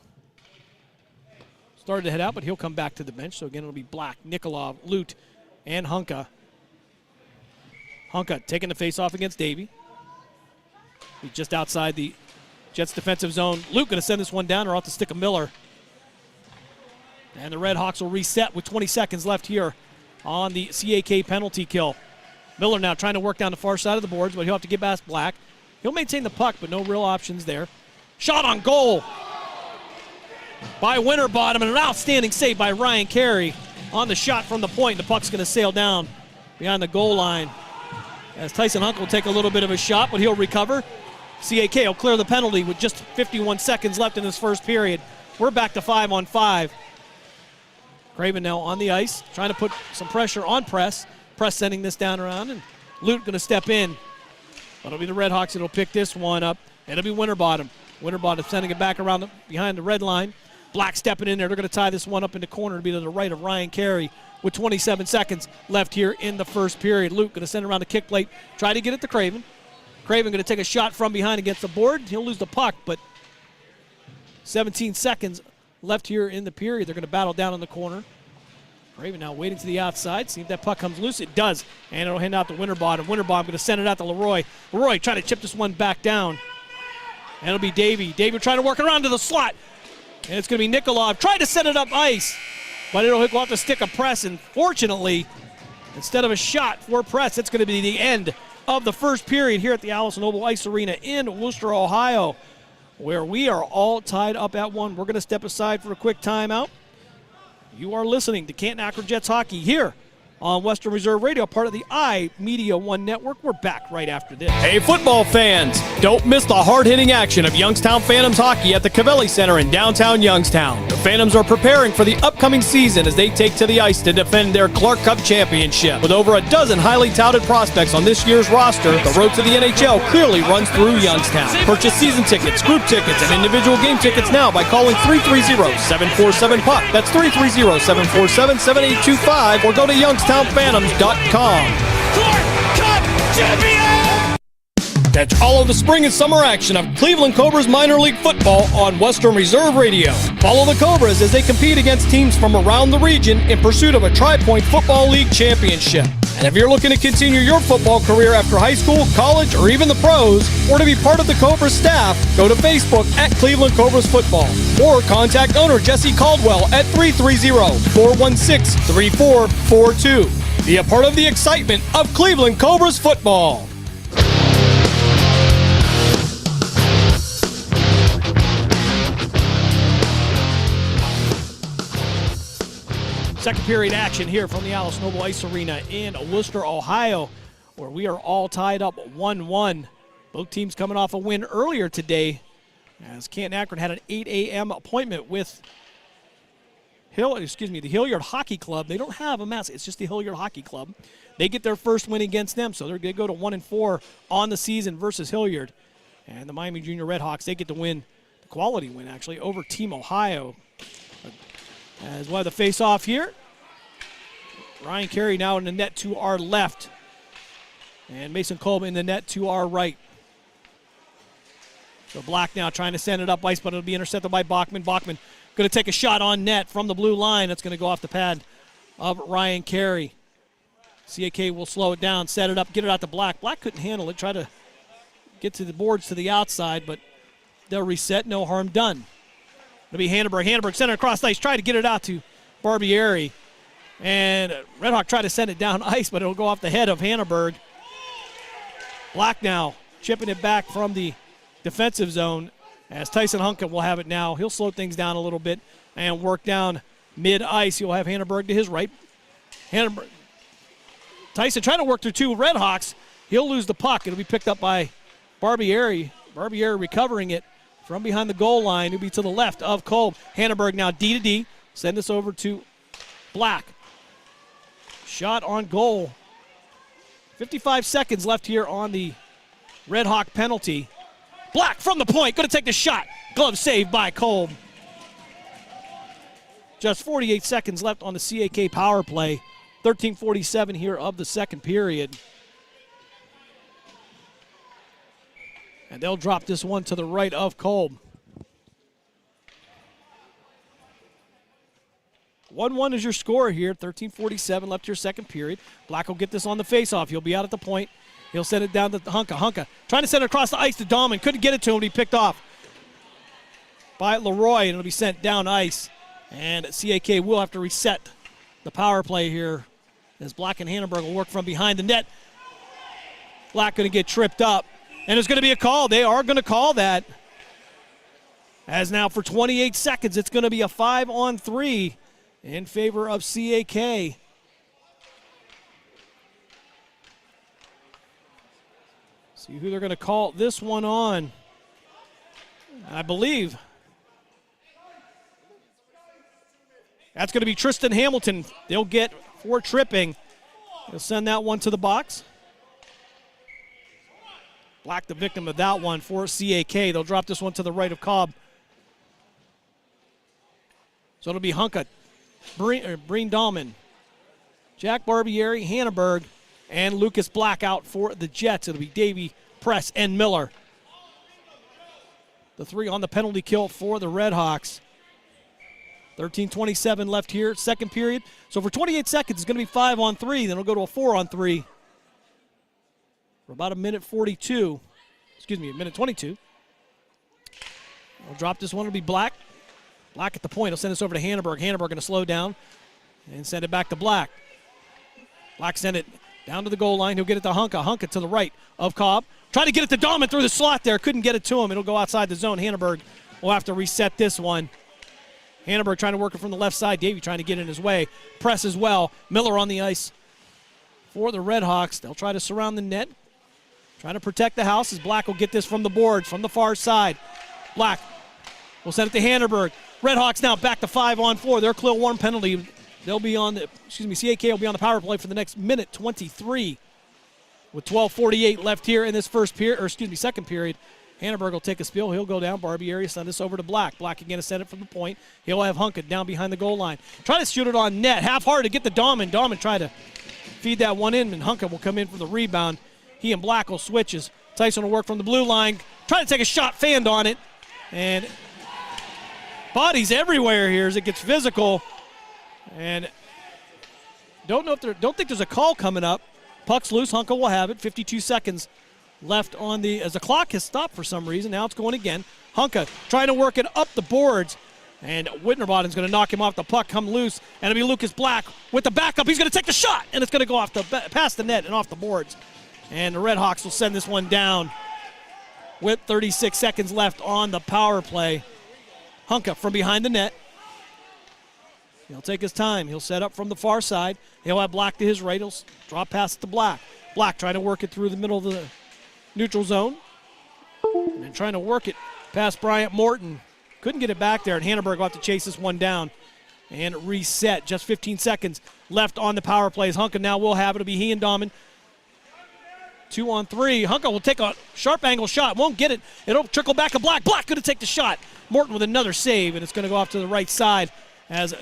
start to head out, but he'll come back to the bench. So again, it'll be Black, Nikolov, Lute, and Hunka. Hunka taking the face-off against Davey. He's just outside the Jets defensive zone. Lute going to send this one down or off the stick of Miller. And the Red Hawks will reset with 20 seconds left here on the CAK penalty kill. Miller now trying to work down the far side of the boards, but he'll have to get past Black. He'll maintain the puck, but no real options there. Shot on goal by Winterbottom, and an outstanding save by Ryan Carey on the shot from the point. The puck's going to sail down behind the goal line. As Tyson Hunka will take a little bit of a shot, but he'll recover. CAK will clear the penalty with just 51 seconds left in this first period. We're back to 5-on-5. Craven now on the ice, trying to put some pressure on Press. Press sending this down around, and Lute going to step in. But it'll be the Redhawks that'll pick this one up. It'll be Winterbottom. Winterbottom sending it back around behind the red line. Black stepping in there. They're going to tie this one up in the corner to be to the right of Ryan Carey with 27 seconds left here in the first period. Luke going to send around the kick plate, try to get it to Craven. Craven going to take a shot from behind against the board. He'll lose the puck, but 17 seconds left here in the period. They're going to battle down in the corner. Craven now waiting to the outside. See if that puck comes loose. It does. And it'll hand out to Winterbottom. Winterbottom going to send it out to Leroy. Leroy trying to chip this one back down. And it'll be Davey. Davey trying to work around to the slot. And it's going to be Nikolov. Trying to set it up ice. But it'll go off the stick of Press. And fortunately, instead of a shot for Press, it's going to be the end of the first period here at the Alice Noble Ice Arena in Worcester, Ohio, where we are all tied up at 1. We're going to step aside for a quick timeout. You are listening to Canton-Akron Jets Hockey here on Western Reserve Radio, part of the iMedia One Network. We're back right after this. Hey, football fans, don't miss the hard-hitting action of Youngstown Phantoms hockey at the Cavelli Center in downtown Youngstown. The Phantoms are preparing for the upcoming season as they take to the ice to defend their Clark Cup championship. With over a dozen highly touted prospects on this year's roster, the road to the NHL clearly runs through Youngstown. Purchase season tickets, group tickets, and individual game tickets now by calling 330-747-PUCK. That's 330-747-7825, or go to youngstownphantoms.com. Catch all of the spring and summer action of Cleveland Cobras minor league football on Western Reserve Radio. Follow the Cobras as they compete against teams from around the region in pursuit of a Tri-Point Football League championship. And if you're looking to continue your football career after high school, college, or even the pros, or to be part of the Cobras staff, go to Facebook at Cleveland Cobras Football, or contact owner Jesse Caldwell at 330-416-3442. Be a part of the excitement of Cleveland Cobras football. Second period action here from the Alice Noble Ice Arena in Worcester, Ohio, where we are all tied up 1-1. Both teams coming off a win earlier today, as Canton-Akron had an 8 a.m. appointment with the Hilliard Hockey Club. They don't have a mascot. It's just the Hilliard Hockey Club. They get their first win against them, so they're going to go to 1-4 on the season versus Hilliard. And the Miami Junior Redhawks, they get to win, the quality win actually, over Team Ohio. As we'll have the face-off here. Ryan Carey now in the net to our left. And Mason Kolb in the net to our right. So Black now trying to send it up ice, but it'll be intercepted by Bachman. Bachman going to take a shot on net from the blue line. That's going to go off the pad of Ryan Carey. CAK will slow it down, set it up, get it out to Black. Black couldn't handle it, try to get to the boards to the outside, but they'll reset, no harm done. It'll be Hannenberg. Hannenberg sent it across the ice, try to get it out to Barbieri. And Redhawk tried to send it down ice, but it'll go off the head of Hannenberg. Black now chipping it back from the defensive zone as Tyson Hunka will have it now. He'll slow things down a little bit and work down mid-ice. He'll have Hannenberg to his right. Hannenberg. Tyson trying to work through two Redhawks. He'll lose the puck. It'll be picked up by Barbieri. Barbieri recovering it from behind the goal line. It'll be to the left of Kolb. Hannenberg now D to D. Send this over to Black. Shot on goal. 55 seconds left here on the Redhawk penalty. Black from the point. Going to take the shot. Glove saved by Kolb. Just 48 seconds left on the CAK power play. 13:47 here of the second period. And they'll drop this one to the right of Kolb. 1-1 is your score here. 13:47 left your second period. Black will get this on the faceoff. He'll be out at the point. He'll send it down to Hunka. Hunka trying to send it across the ice to Dahlman. Couldn't get it to him. He picked off by Leroy, and it'll be sent down ice. And CAK will have to reset the power play here as Black and Hannenberg will work from behind the net. Black going to get tripped up. And there's going to be a call. They are going to call that. As now for 28 seconds, it's going to be a 5-on-3 in favor of CAK. See who they're going to call this one on. I believe That's going to be Tristan Hamilton. They'll get for tripping. They'll send that one to the box. Black the victim of that one for CAK. They'll drop this one to the right of Cobb. So it'll be Hunka, Breen Dahlman, Jack Barbieri, Hanneberg, and Lucas Black out for the Jets. It'll be Davey, Press, and Miller. The three on the penalty kill for the Redhawks. 13:27 left here, second period. So for 28 seconds, it's going to be 5-on-3. Then it'll go to a 4-on-3 for about a minute 42. Excuse me, a minute 22. I'll drop this one. It'll be Black. Black at the point. He'll send this over to Hanneberg. Hanneberg going to slow down and send it back to Black. Black send it down to the goal line. He'll get it to Hunka. Hunka to the right of Cobb. Try to get it to Dahlman through the slot there. Couldn't get it to him. It'll go outside the zone. Hanneberg will have to reset this one. Hanneberg trying to work it from the left side. Davey trying to get in his way. Press as well. Miller on the ice for the Redhawks. They'll try to surround the net. Trying to protect the house as Black will get this from the boards from the far side. Black will send it to Hanneberg. Redhawks now back to 5-on-4. Their clear one penalty. They'll be on the, CAK will be on the power play for the next minute 23 with 12:48 left here in this second period. Hanneberg will take a spill. He'll go down. Barbieri send this over to Black. Black again to send it from the point. He'll have Hunka down behind the goal line. Try to shoot it on net. Half hard to get the Dahlman. Dahlman try to feed that one in, and Hunka will come in for the rebound. He and Black will switch as Tyson will work from the blue line. Try to take a shot, fanned on it. And bodies everywhere here as it gets physical. And don't think there's a call coming up. Puck's loose. Hunka will have it. 52 seconds left on as the clock has stopped for some reason. Now it's going again. Hunka trying to work it up the boards. And Winterbottom's going to knock him off the puck, come loose. And it'll be Lucas Black with the backup. He's going to take the shot. And it's going to go past the net and off the boards. And the Redhawks will send this one down with 36 seconds left on the power play. Hunka from behind the net. He'll take his time. He'll set up from the far side. He'll have Black to his right. He'll drop past to Black. Black trying to work it through the middle of the neutral zone. And then trying to work it past Bryant Morton. Couldn't get it back there, and Hanneberg will have to chase this one down and reset. Just 15 seconds left on the power plays. Hunka now will have it. It'll be he and Dahlman. 2-on-3. Hunka will take a sharp angle shot. Won't get it. It'll trickle back to Black. Black going to take the shot. Morton with another save, and it's going to go off to the right side as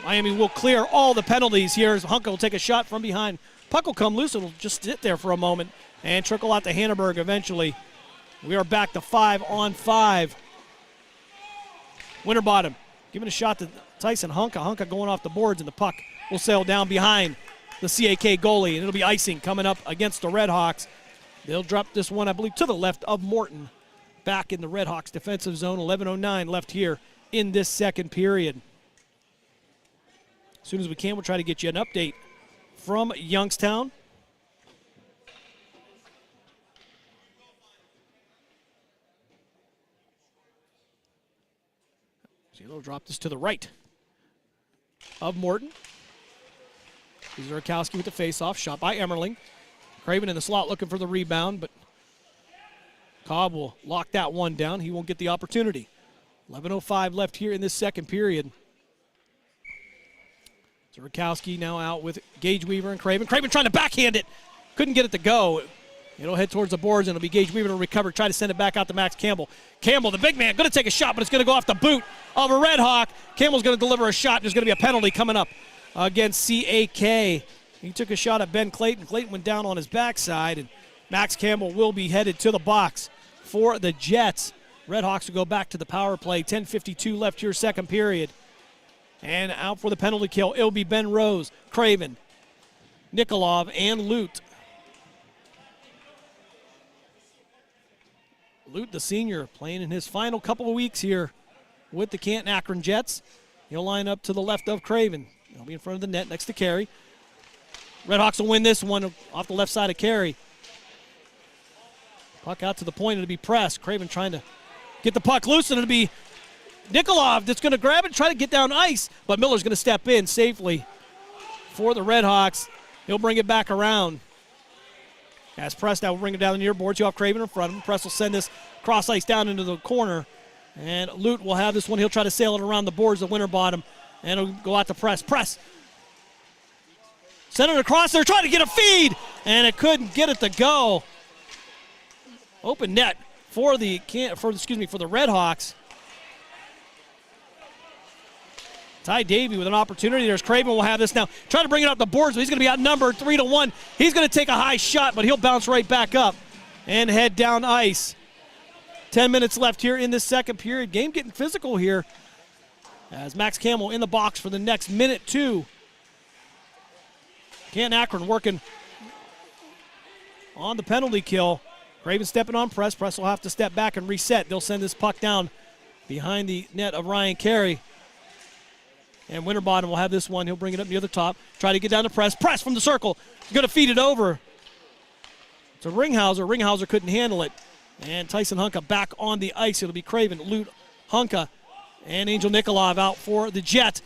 Miami will clear all the penalties here. As Hunka will take a shot from behind. Puck will come loose. It'll just sit there for a moment and trickle out to Hanneberg eventually. We are back to 5-on-5. Winterbottom giving a shot to Tyson Hunka. Hunka going off the boards, and the puck will sail down behind the CAK goalie, and it'll be icing coming up against the Redhawks. They'll drop this one, I believe, to the left of Morton. Back in the Redhawks defensive zone. 11:09 left here in this second period. As soon as we can, we'll try to get you an update from Youngstown. So they'll drop this to the right of Morton. Zurkowski with the faceoff, shot by Emmerling. Craven in the slot looking for the rebound, but Cobb will lock that one down. He won't get the opportunity. 11:05 left here in this second period. Zurkowski now out with Gage Weaver and Craven. Craven trying to backhand it. Couldn't get it to go. It'll head towards the boards, and it'll be Gage Weaver to recover. Try to send it back out to Max Campbell. Campbell, the big man, going to take a shot, but it's going to go off the boot of a Red Hawk. Campbell's going to deliver a shot. There's going to be a penalty coming up against CAK. He took a shot at Ben Clayton. Clayton went down on his backside, and Max Campbell will be headed to the box for the Jets. Redhawks will go back to the power play. 10:52 left here, second period. And out for the penalty kill, it'll be Ben Rose, Craven, Nikolov, and Lute. Lute, the senior, playing in his final couple of weeks here with the Canton-Akron Jets. He'll line up to the left of Craven. He'll be in front of the net next to Carey. Redhawks will win this one off the left side of Carey. Puck out to the point, it'll be pressed. Craven trying to get the puck loose, and it'll be Nikolov that's going to grab it, try to get down ice, but Miller's going to step in safely for the Redhawks. He'll bring it back around. As Press now will bring it down the near boards. You have Craven in front of him. Press will send this cross ice down into the corner, and Lute will have this one. He'll try to sail it around the boards of Winterbottom. And it'll go out to Press. Press. Send it across there, trying to get a feed, and it couldn't get it to go. Open net for the Red Hawks. Ty Davey with an opportunity. There's Craven will have this now. Trying to bring it up the boards, but he's going to be outnumbered 3-1. He's going to take a high shot, but he'll bounce right back up and head down ice. 10 minutes left here in this second period. Game getting physical here as Max Campbell in the box for the next minute, 2. Canton-Akron working on the penalty kill. Craven stepping on Press. Press will have to step back and reset. They'll send this puck down behind the net of Ryan Carey. And Winterbottom will have this one. He'll bring it up near the top. Try to get down to Press. Press from the circle. He's going to feed it over to Ringhauser. Ringhauser couldn't handle it. And Tyson Hunka back on the ice. It'll be Craven, Lute, Hunka, and Angel Nikolov out for the Jet.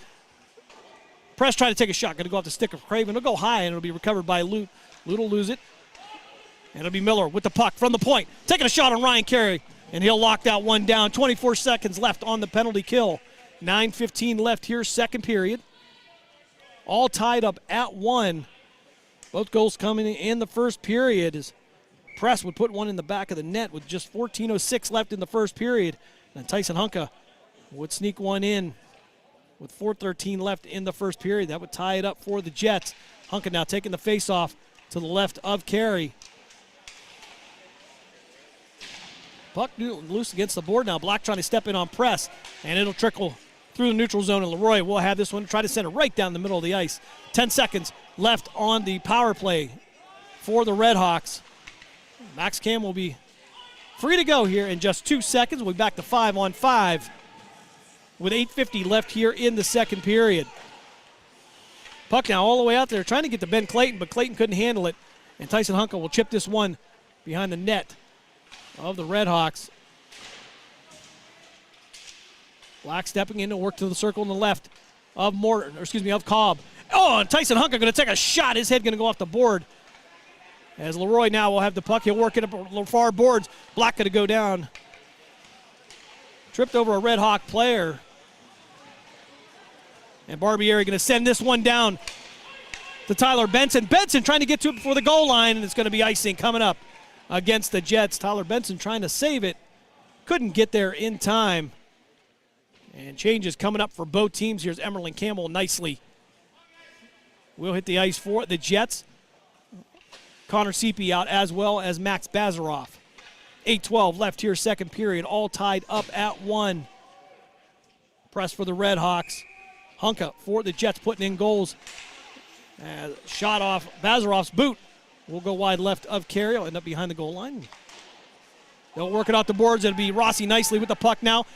Press trying to take a shot. Going to go off the stick of Craven. It'll go high, and it'll be recovered by Lute. Lute will lose it. And it'll be Miller with the puck from the point. Taking a shot on Ryan Carey. And he'll lock that one down. 24 seconds left on the penalty kill. 9:15 left here, second period. All tied up at 1. Both goals coming in the first period as Press would put one in the back of the net with just 14:06 left in the first period. And Tyson Hunka would sneak one in with 4:13 left in the first period. That would tie it up for the Jets. Hunka now taking the face-off to the left of Carey. Puck loose against the board now. Black trying to step in on Press, and it'll trickle through the neutral zone, and Leroy will have this one. Try to send it right down the middle of the ice. 10 seconds left on the power play for the Red Hawks. Max Cam will be free to go here in just 2 seconds. We'll be back to 5-on-5 with 8:50 left here in the second period. Puck now all the way out there trying to get to Ben Clayton, but Clayton couldn't handle it. And Tyson Hunka will chip this one behind the net of the Red Hawks. Black stepping in to work to the circle on the left of of Cobb. Oh, and Tyson Hunka going to take a shot. His head going to go off the board. As Leroy now will have the puck. He'll work it up far boards. Black going to go down. Tripped over a Red Hawk player. And Barbieri going to send this one down to Tyler Benson. Benson trying to get to it before the goal line, and it's going to be icing coming up against the Jets. Tyler Benson trying to save it. Couldn't get there in time. And changes coming up for both teams. Here's Emerlin Campbell nicely. Will hit the ice for the Jets. Connor Seepy out as well as Max Bazaroff. 8:12 left here, second period. All tied up at 1. Press for the Red Hawks. Hunka for the Jets putting in goals. Shot off Bazaroff's boot. Will go wide left of Carey. Will end up behind the goal line. They'll work it off the boards. It'll be Rossi nicely with the puck now.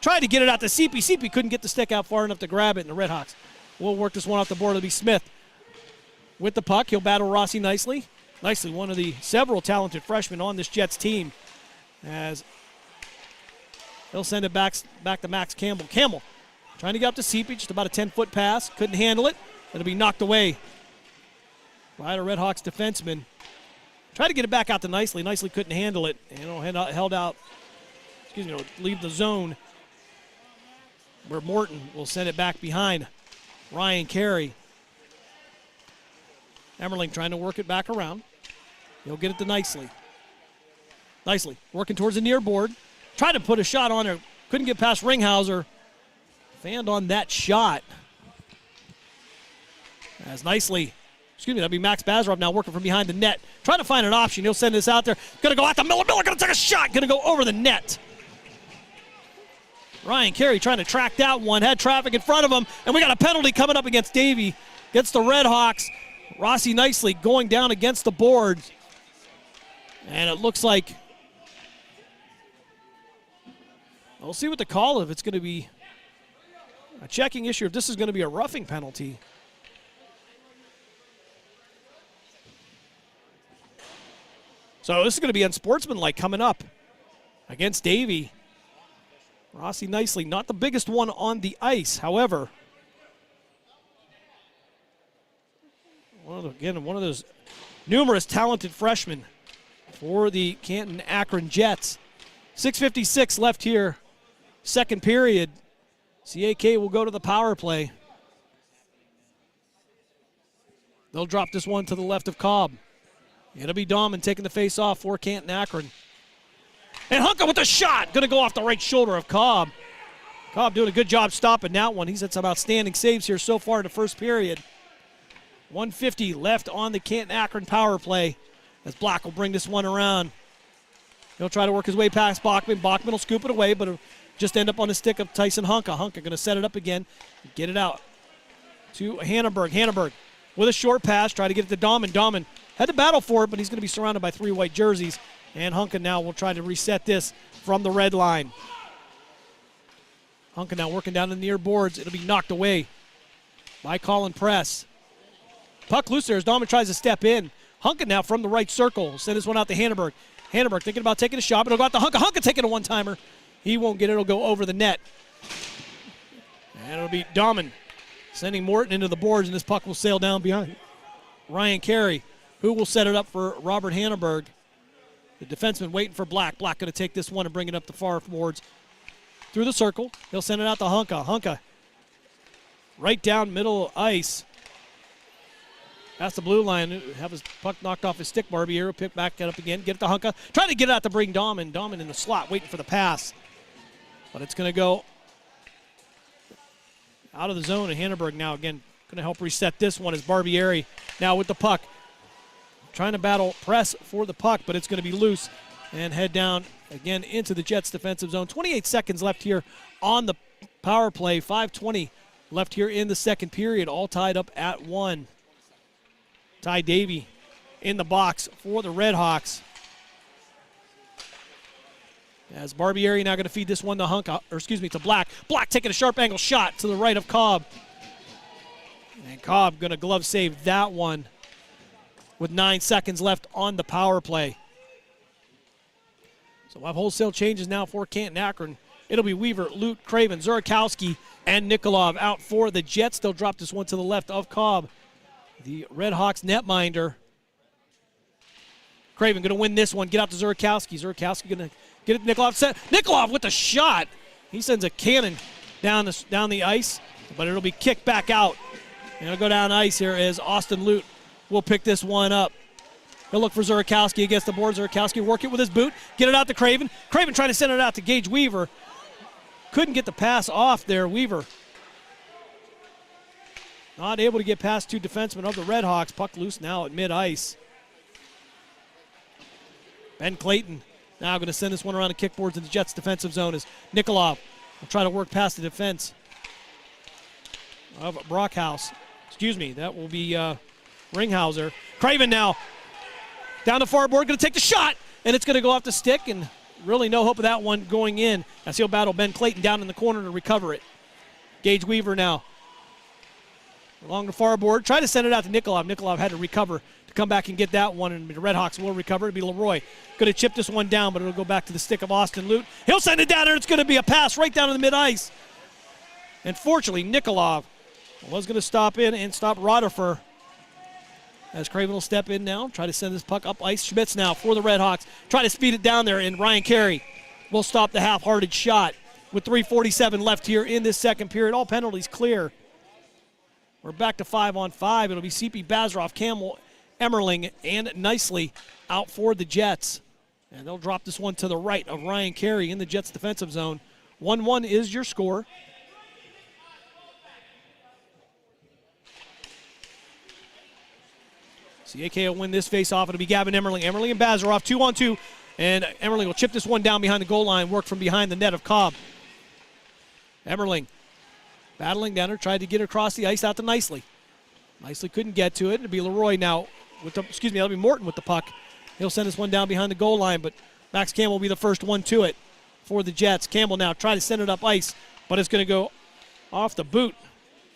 Tried to get it out to Seepy. Seepy couldn't get the stick out far enough to grab it, and the Red Hawks will work this one off the board. It'll be Smith with the puck. He'll battle Rossi nicely. Nicely, one of the several talented freshmen on this Jets team. As he'll send it back to Max Campbell. Campbell trying to get up to Seepy, just about a 10-foot pass. Couldn't handle it. It'll be knocked away by the Red Hawks defenseman. Tried to get it back out to Nicely. Nicely couldn't handle it. And held out, leave the zone where Morton will send it back behind Ryan Carey. Emerling trying to work it back around. He'll get it to Nicely. Nicely working towards the near board. Tried to put a shot on there. Couldn't get past Ringhauser. Fanned on that shot. As Nicely, that'll be Max Bazaroff now working from behind the net. Trying to find an option. He'll send this out there. Going to go out to Miller. Miller going to take a shot. Going to go over the net. Ryan Carey trying to track that one. Had traffic in front of him. And we got a penalty coming up against Davey. Gets the Red Hawks. Rossi Nicely going down against the boards. And it looks like we'll see what the call, if it's going to be a checking issue, if this is going to be a roughing penalty. So this is going to be unsportsmanlike coming up against Davey. Rossi Nicely, not the biggest one on the ice, however. One of those numerous talented freshmen for the Canton-Akron Jets. 6:56 left here, second period. CAK will go to the power play. They'll drop this one to the left of Cobb. It'll be Dahman taking the face off for Canton-Akron. And Hunka with the shot. Going to go off the right shoulder of Cobb. Cobb doing a good job stopping that one. He's had some outstanding saves here so far in the first period. 1:50 left on the Canton-Akron power play as Black will bring this one around. He'll try to work his way past Bachman. Bachman will scoop it away, but it'll just end up on the stick of Tyson Hunka. Hunka going to set it up again, get it out to Hannenberg. Hannenberg with a short pass, try to get it to Dahman. Dahman had to battle for it, but he's going to be surrounded by 3 white jerseys. And Hunka now will try to reset this from the red line. Hunka now working down the near boards. It'll be knocked away by Colin Press. Puck loose there as Dahman tries to step in. Hunka now from the right circle. Send this one out to Hannenberg. Hannenberg thinking about taking a shot, but it'll go out to Hunka. Hunka taking a one-timer. He won't get it. It'll go over the net. And it'll be Dahman sending Morton into the boards, and this puck will sail down behind Ryan Carey, who will set it up for Robert Hannenberg. The defenseman waiting for Black. Black going to take this one and bring it up the far boards through the circle. He'll send it out to Hunka. Hunka right down middle ice. Past the blue line. Have his puck knocked off his stick. Barbieri will pick back it up again. Get it to Hunka. Trying to get it out to bring Dahman. Dahman in the slot waiting for the pass. But it's going to go out of the zone. And Hannenberg now again going to help reset this one as Barbieri now with the puck. Trying to battle press for the puck, but it's going to be loose and head down again into the Jets defensive zone. 28 seconds left here on the power play. 5:20 left here in the second period. All tied up at 1. Ty Davey in the box for the Redhawks. As Barbieri now going to feed this one to to Black. Black taking a sharp angle shot to the right of Cobb. And Cobb going to glove save that one with 9 seconds left on the power play. So we'll have wholesale changes now for Canton-Akron. It'll be Weaver, Lute, Craven, Zurakowski, and Nikolov out for the Jets. They'll drop this one to the left of Cobb. The Redhawks netminder. Craven going to win this one. Get out to Zurakowski. Zurakowski going to get it to Nikolov. Nikolov with the shot. He sends a cannon down the ice, but it'll be kicked back out. And it'll go down ice here as Austin Lute will pick this one up. He'll look for Zurakowski against the board. Zurakowski work it with his boot. Get it out to Craven. Craven trying to send it out to Gage Weaver. Couldn't get the pass off there, Weaver. Not able to get past 2 defensemen of the Redhawks. Puck loose now at mid-ice. Ben Clayton now going to send this one around the kickboards in the Jets defensive zone as Nikolov will try to work past the defense of Brockhouse. Excuse me, that will be Ringhauser. Craven now down the far board, going to take the shot, and it's going to go off the stick, and really no hope of that one going in as he'll battle Ben Clayton down in the corner to recover it. Gage Weaver now along the far board, try to send it out to Nikolov. Nikolov had to recover to come back and get that one, and the Redhawks will recover. It'll be Leroy. Going to chip this one down, but it'll go back to the stick of Austin Lute. He'll send it down there. It's going to be a pass right down to the mid-ice. And fortunately, Nikolov was going to stop in and stop Rotterfer. As Craven will step in now, try to send this puck up ice. Schmitz now for the Redhawks. Try to speed it down there, and Ryan Carey will stop the half-hearted shot with 3:47 left here in this second period. All penalties clear. We're back to 5-on-5. It'll be CP Bazarov, Campbell, Emmerling, and Nicely out for the Jets. And they'll drop this one to the right of Ryan Carey in the Jets defensive zone. 1-1 is your score. CAK will win this face-off. It'll be Gavin Emmerling. Emmerling and Bazarov, 2-on-2. And Emmerling will chip this one down behind the goal line, work from behind the net of Cobb. Emmerling battling down her, tried to get her across the ice out to Nicely. Nicely couldn't get to it. It'll be Leroy now with the, that'll be Morton with the puck. He'll send this one down behind the goal line, but Max Campbell will be the first one to it for the Jets. Campbell now trying to send it up ice, but it's going to go off the boot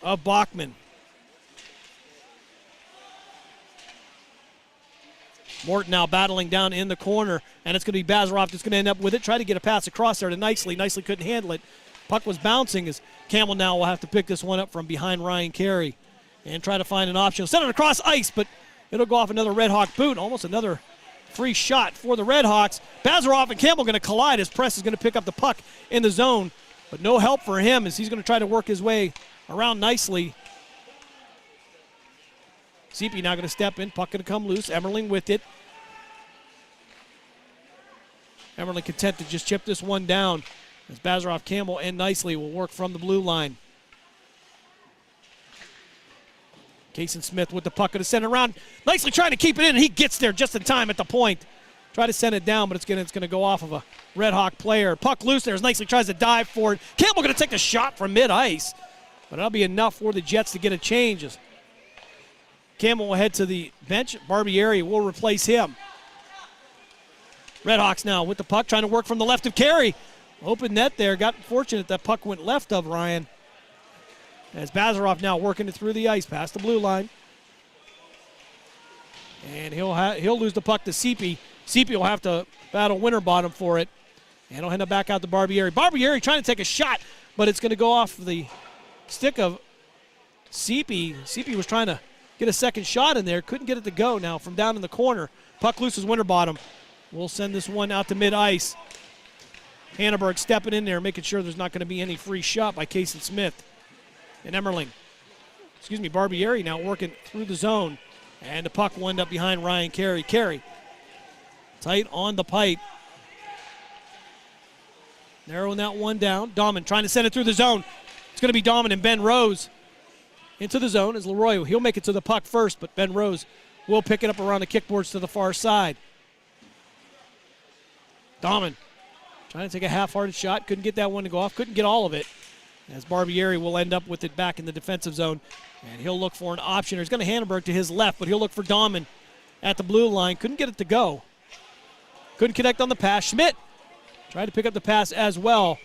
of Bachman. Morton now battling down in the corner, and it's going to be Bazarov that's going to end up with it. Try to get a pass across there to Nicely. Nicely couldn't handle it. Puck was bouncing as Campbell now will have to pick this one up from behind Ryan Carey and try to find an option. Send it across ice, but it'll go off another Redhawk boot. Almost another free shot for the Redhawks. Bazarov and Campbell going to collide as Press is going to pick up the puck in the zone. But no help for him as he's going to try to work his way around nicely. CP now going to step in. Puck going to come loose. Emmerling with it. Emmerling content to just chip this one down as Bazarov, Campbell, and Nicely will work from the blue line. Kason Smith with the puck going to send it around. Nicely trying to keep it in, and he gets there just in time at the point. Try to send it down, but it's going to go off of a Red Hawk player. Puck loose there as Nicely tries to dive for it. Campbell going to take the shot from mid-ice, but that'll be enough for the Jets to get a change. As Campbell will head to the bench. Barbieri will replace him. Redhawks now with the puck, trying to work from the left of Carey. Open net there. Got fortunate that puck went left of Ryan. As Bazarov now working it through the ice past the blue line. And he'll lose the puck to Seepy. Seepy will have to battle Winterbottom for it. And he'll hand it back out to Barbieri. Barbieri trying to take a shot, but it's going to go off the stick of Seepy. Seepy was trying to get a second shot in there. Couldn't get it to go now from down in the corner. Puck loose is Winterbottom. We'll send this one out to mid-ice. Hanneberg stepping in there, making sure there's not going to be any free shot by Kason Smith. And Barbieri now working through the zone. And the puck will end up behind Ryan Carey. Carey tight on the pipe. Narrowing that one down. Dahman trying to send it through the zone. It's going to be Dahman and Ben Rose into the zone as Leroy. He'll make it to the puck first, but Ben Rose will pick it up around the kickboards to the far side. Dahman trying to take a half-hearted shot. Couldn't get that one to go off. Couldn't get all of it. As Barbieri will end up with it back in the defensive zone. And he'll look for an option. He's going to Hanneberg to his left, but he'll look for Dahman at the blue line. Couldn't get it to go. Couldn't connect on the pass. Schmidt tried to pick up the pass as well.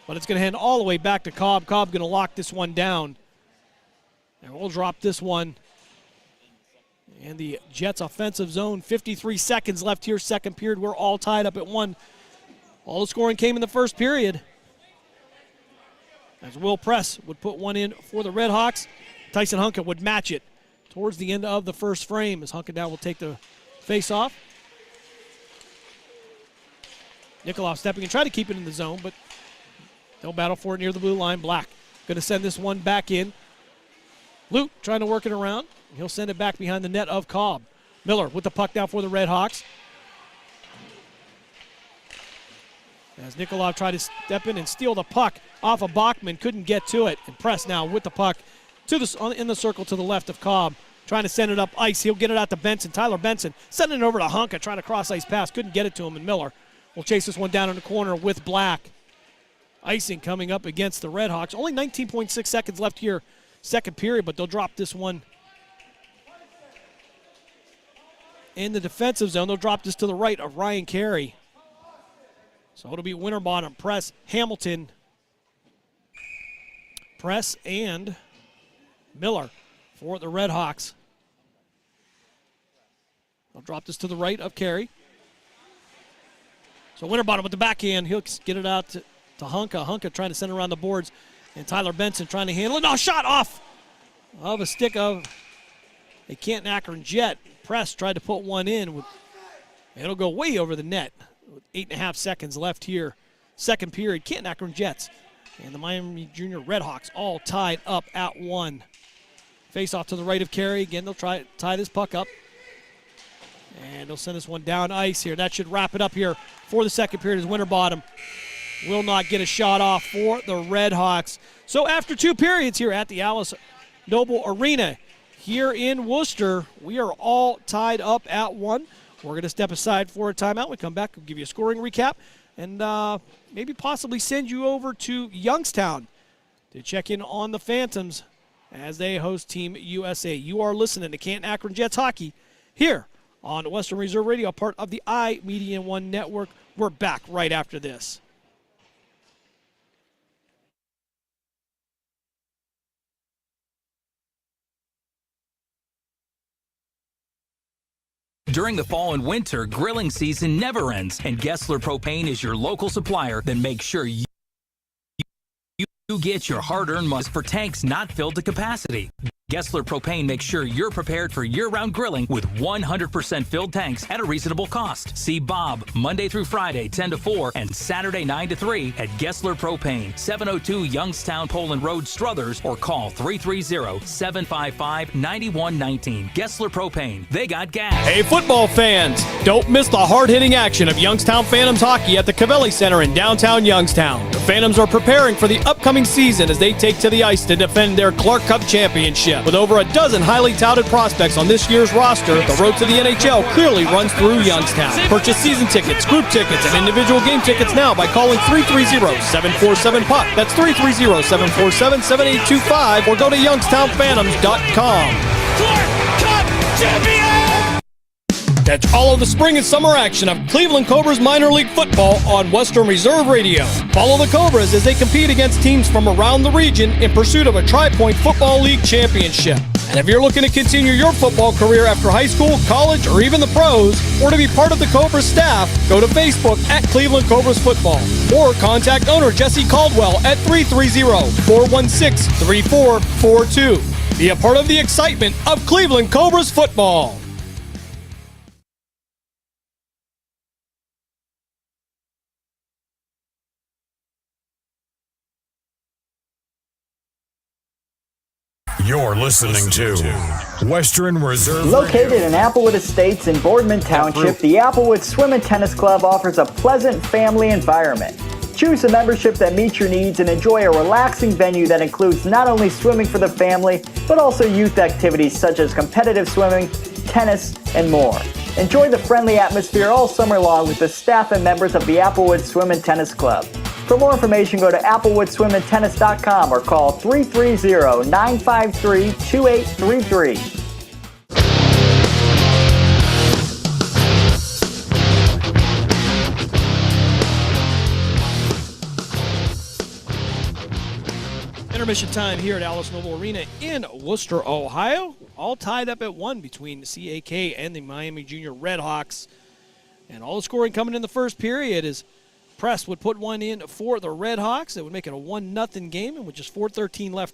But it's going to hand all the way back to Cobb. Cobb going to lock this one down. And we'll drop this one. And the Jets offensive zone, 53 seconds left here, second period. We're all tied up at 1. All the scoring came in the first period. As Will Press would put one in for the Red Hawks. Tyson Hunka would match it towards the end of the first frame as Hunka now will take the face-off. Nikolov stepping and trying to keep it in the zone, but they'll battle for it near the blue line. Black going to send this one back in. Luke trying to work it around. He'll send it back behind the net of Cobb. Miller with the puck down for the Red Hawks. As Nikolov tried to step in and steal the puck off of Bachman, couldn't get to it. And Press now with the puck in the circle to the left of Cobb. Trying to send it up ice. He'll get it out to Benson. Tyler Benson sending it over to Hunka, trying to cross-ice pass. Couldn't get it to him, and Miller will chase this one down in the corner with Black. Icing coming up against the Red Hawks. Only 19.6 seconds left here, second period, but they'll drop this one in the defensive zone. They'll drop this to the right of Ryan Carey. So it'll be Winterbottom, Press, Hamilton, Press, and Miller for the Red Hawks. They'll drop this to the right of Carey. So Winterbottom with the backhand. He'll get it out to Hunka. Hunka trying to send it around the boards. And Tyler Benson trying to handle it. No, shot off of a stick of a Canton-Akron Jet. Press tried to put one in. It'll go way over the net. With 8.5 seconds left here. Second period, Canton-Akron Jets and the Miami Junior Redhawks all tied up at 1. Face off to the right of Carey. Again, they'll try to tie this puck up. And they'll send this one down ice here. That should wrap it up here for the second period as Winterbottom will not get a shot off for the Redhawks. So after 2 periods here at the Alice Noble Arena here in Worcester, we are all tied up at 1. We're going to step aside for a timeout. We come back, we'll give you a scoring recap, and maybe possibly send you over to Youngstown to check in on the Phantoms as they host Team USA. You are listening to Canton-Akron Jets hockey here on Western Reserve Radio, part of the iMedia One Network. We're back right after this. During the fall and winter, grilling season never ends, and Gessler Propane is your local supplier. Then make sure you get your hard-earned money for tanks not filled to capacity. Gessler Propane makes sure you're prepared for year-round grilling with 100% filled tanks at a reasonable cost. See Bob Monday through Friday, 10 to 4, and Saturday, 9 to 3 at Gessler Propane, 702 Youngstown Poland Road, Struthers, or call 330-755-9119. Gessler Propane. They got gas. Hey, football fans, don't miss the hard-hitting action of Youngstown Phantoms hockey at the Cavelli Center in downtown Youngstown. The Phantoms are preparing for the upcoming season as they take to the ice to defend their Clark Cup championship. With over a dozen highly touted prospects on this year's roster, the road to the NHL clearly runs through Youngstown. Purchase season tickets, group tickets, and individual game tickets now by calling 330-747-PUCK. That's 330-747-7825, or go to youngstownphantoms.com. Clark Cup champion! Catch all of the spring and summer action of Cleveland Cobras minor league football on Western Reserve Radio. Follow the Cobras as they compete against teams from around the region in pursuit of a Tri-Point Football League championship. And if you're looking to continue your football career after high school, college, or even the pros, or to be part of the Cobras staff, go to Facebook at Cleveland Cobras Football, or contact owner Jesse Caldwell at 330-416-3442. Be a part of the excitement of Cleveland Cobras football. You're listening to Western Reserve Located Radio. in Applewood Estates in Boardman Township, the Applewood Swim and Tennis Club offers a pleasant family environment. Choose a membership that meets your needs and enjoy a relaxing venue that includes not only swimming for the family, but also youth activities such as competitive swimming, tennis, and more. Enjoy the friendly atmosphere all summer long with the staff and members of the Applewood Swim and Tennis Club. For more information, go to applewoodswimandtennis.com or call 330-953-2833. Intermission time here at Alice Noble Arena in Worcester, Ohio. All tied up at 1 between the CAK and the Miami Junior Redhawks. And all the scoring coming in the first period is Press would put one in for the Redhawks. It would make it a 1-0 game, and with just 4:13 left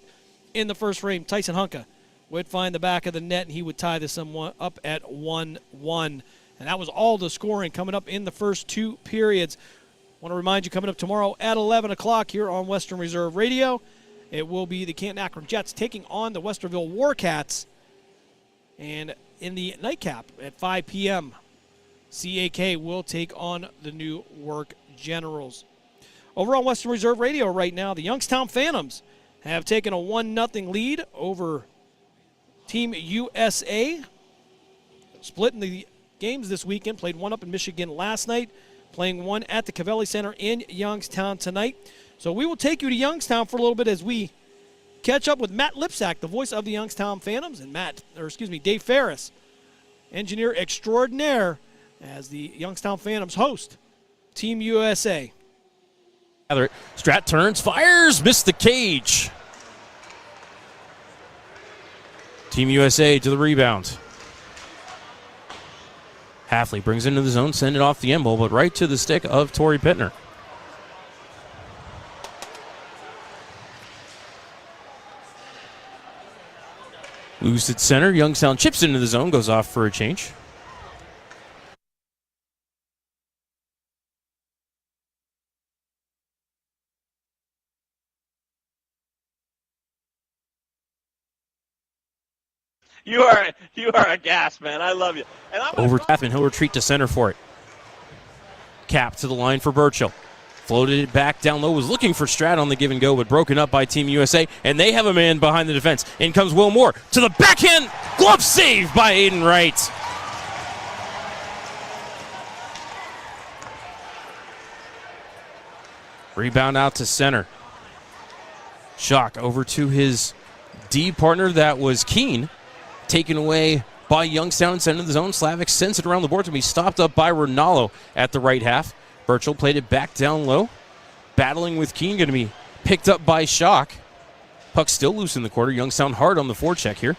in the first frame, Tyson Hunka would find the back of the net, and he would tie this up at 1-1. And that was all the scoring coming up in the first two periods. I want to remind you, coming up tomorrow at 11 o'clock here on Western Reserve Radio, it will be the Canton-Akron Jets taking on the Westerville Warcats. And in the nightcap at 5 p.m., CAK will take on the Newark Generals. Over on Western Reserve Radio right now, the Youngstown Phantoms have taken a 1-0 lead over Team USA. Splitting the games this weekend, played one up in Michigan last night, playing one at the Cavelli Center in Youngstown tonight. So we will take you to Youngstown for a little bit as we catch up with Matt Lipsack, the voice of the Youngstown Phantoms, and Dave Ferris, engineer extraordinaire, as the Youngstown Phantoms host Team USA. Strat turns, fires, missed the cage. Team USA to the rebound. Halfley brings it into the zone, send it off the end ball, but right to the stick of Torrey Pittner. Loose at center, Youngstown chips into the zone, goes off for a change. You are a gas, man. I love you. And Over Tathman, he'll retreat to center for it. Cap to the line for Burchill. Floated it back down low, was looking for Strat on the give and go, but broken up by Team USA, and they have a man behind the defense. In comes Will Moore to the backhand, glove save by Aiden Wright. Rebound out to center. Shock over to his D partner, that was Keene. Taken away by Youngstown and sent into the zone. Slavic sends it around the board to be stopped up by Ronaldo at the right half. Burchill played it back down low. Battling with Keene, going to be picked up by Shock. Puck still loose in the quarter. Youngstown hard on the forecheck here.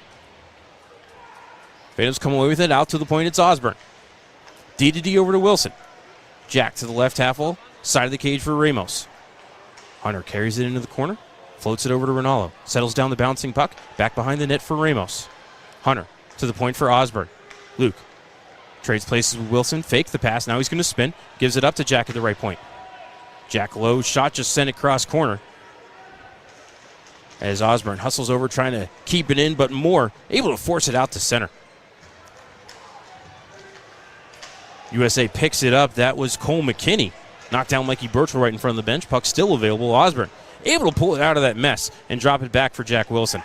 Phantoms come away with it. Out to the point, it's Osborne. D to D over to Wilson. Jack to the left half wall. Side of the cage for Ramos. Hunter carries it into the corner. Floats it over to Ronaldo. Settles down the bouncing puck. Back behind the net for Ramos. Hunter to the point for Osborne. Luke trades places with Wilson. Fake the pass. Now he's going to spin. Gives it up to Jack at the right point. Jack low shot, just sent it cross corner. As Osborne hustles over trying to keep it in, but Moore able to force it out to center. USA picks it up. That was Cole McKinney. Knocked down Mikey Birchall right in front of the bench. Puck still available. Osborne able to pull it out of that mess and drop it back for Jack Wilson.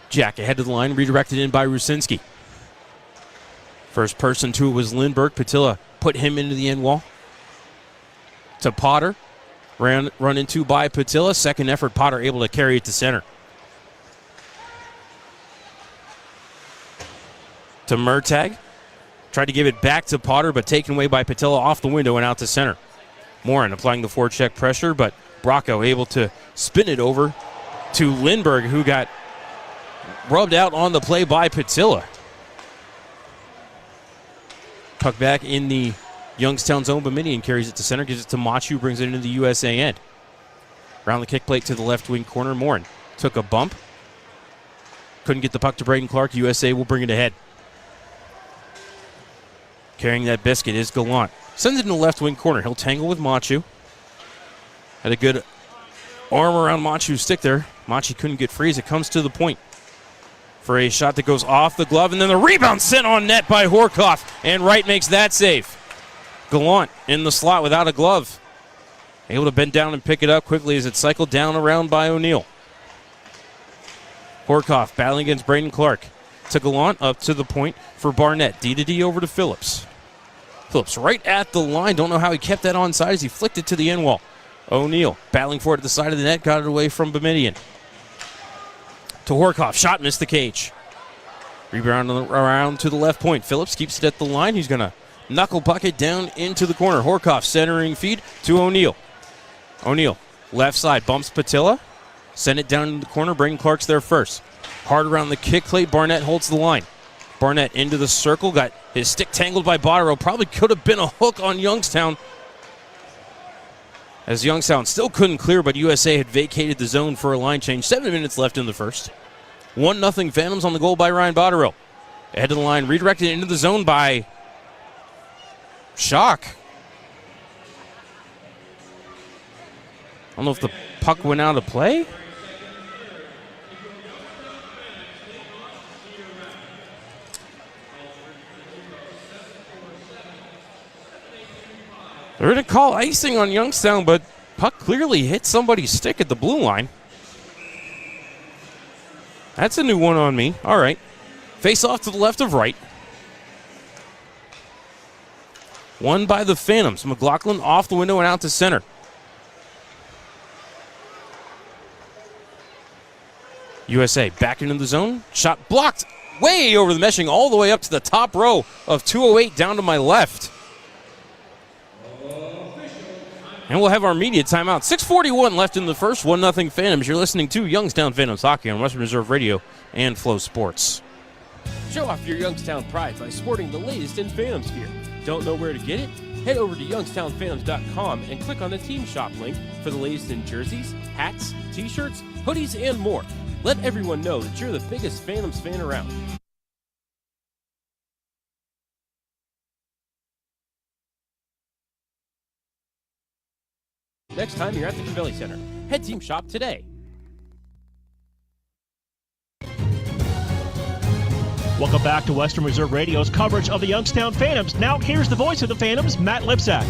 Jack ahead of the line, redirected in by Rusinski. First person to it was Lindbergh. Patilla put him into the end wall. To Potter. Run into by Patilla. Second effort, Potter able to carry it to center. To Murtagh. Tried to give it back to Potter, but taken away by Patilla off the window and out to center. Morin applying the forecheck pressure, but Bracco able to spin it over to Lindbergh, who got rubbed out on the play by Patilla. Puck back in the Youngstown zone. Bemidjian carries it to center, gives it to Machu, brings it into the USA end. Around the kick plate to the left wing corner. Morin took a bump. Couldn't get the puck to Braden Clark. USA will bring it ahead. Carrying that biscuit is Gallant. Sends it in the left wing corner. He'll tangle with Machu. Had a good arm around Machu's stick there. Machi couldn't get free as it comes to the point for a shot that goes off the glove, and then the rebound sent on net by Horkoff, and Wright makes that save. Gallant in the slot without a glove. Able to bend down and pick it up quickly as it cycled down around by O'Neill. Horkoff battling against Braden Clark. To Gallant, up to the point for Barnett. D to D over to Phillips. Phillips right at the line. Don't know how he kept that onside as he flicked it to the end wall. O'Neill battling for it at the side of the net. Got it away from Bemidjian. To Horkoff. Shot missed the cage. Rebound around to the left point. Phillips keeps it at the line. He's going to knuckle puck it down into the corner. Horkoff centering feed to O'Neill. O'Neill left side bumps Patilla. Send it down in the corner. Braden Clark's there first. Hard around the kick plate. Barnett holds the line. Barnett into the circle. Got his stick tangled by Botterill. Probably could have been a hook on Youngstown. As Youngstown still couldn't clear, but USA had vacated the zone for a line change. 7 minutes left in the first. 1-0 Phantoms on the goal by Ryan Botterill. Ahead of the line. Redirected into the zone by Schock. I don't know if the puck went out of play. They're going to call icing on Youngstown, but puck clearly hit somebody's stick at the blue line. That's a new one on me. All right. Face off to the left of Wright. Won by the Phantoms. McLaughlin off the window and out to center. USA back into the zone. Shot blocked way over the meshing all the way up to the top row of 208 down to my left. And we'll have our media timeout. 6:41 left in the first. 1-0 Phantoms. You're listening to Youngstown Phantoms Hockey on Western Reserve Radio and Flow Sports. Show off your Youngstown pride by sporting the latest in Phantoms gear. Don't know where to get it? Head over to youngstownphantoms.com and click on the Team Shop link for the latest in jerseys, hats, t-shirts, hoodies, and more. Let everyone know that you're the biggest Phantoms fan around. Next time you're at the Cavelli Center, head Team Shop today. Welcome back to Western Reserve Radio's coverage of the Youngstown Phantoms. Now here's the voice of the Phantoms, Matt Lipsack.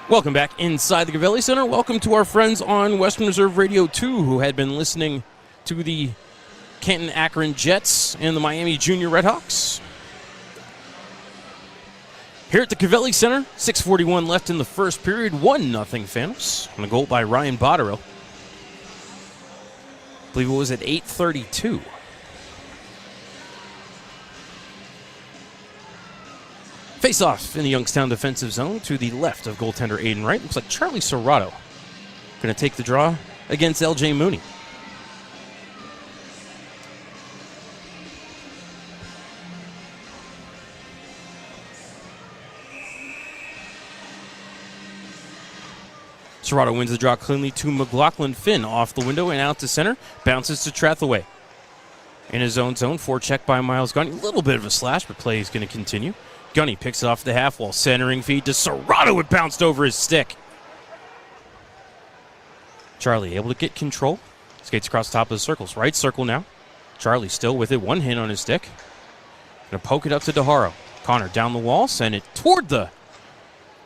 Welcome back inside the Cavelli Center. Welcome to our friends on Western Reserve Radio 2 who had been listening to the Canton-Akron Jets and the Miami Junior Redhawks. Here at the Cavelli Center, 6:41 left in the first period, 1-0 Phantoms. On a goal by Ryan Botterill. I believe it was at 8:32. Face-off in the Youngstown defensive zone to the left of goaltender Aiden Wright. Looks like Charlie Serrato going to take the draw against L.J. Mooney. Serrato wins the draw cleanly to McLaughlin Finn off the window and out to center. Bounces to Trathaway. In his own zone, forecheck by Miles Gunny. A little bit of a slash, but play is going to continue. Gunny picks it off the half wall. Centering feed to Serrato. It bounced over his stick. Charlie able to get control. Skates across the top of the circles. Right circle now. Charlie still with it. One hand on his stick. Going to poke it up to DeHaro. Connor down the wall. Send it toward the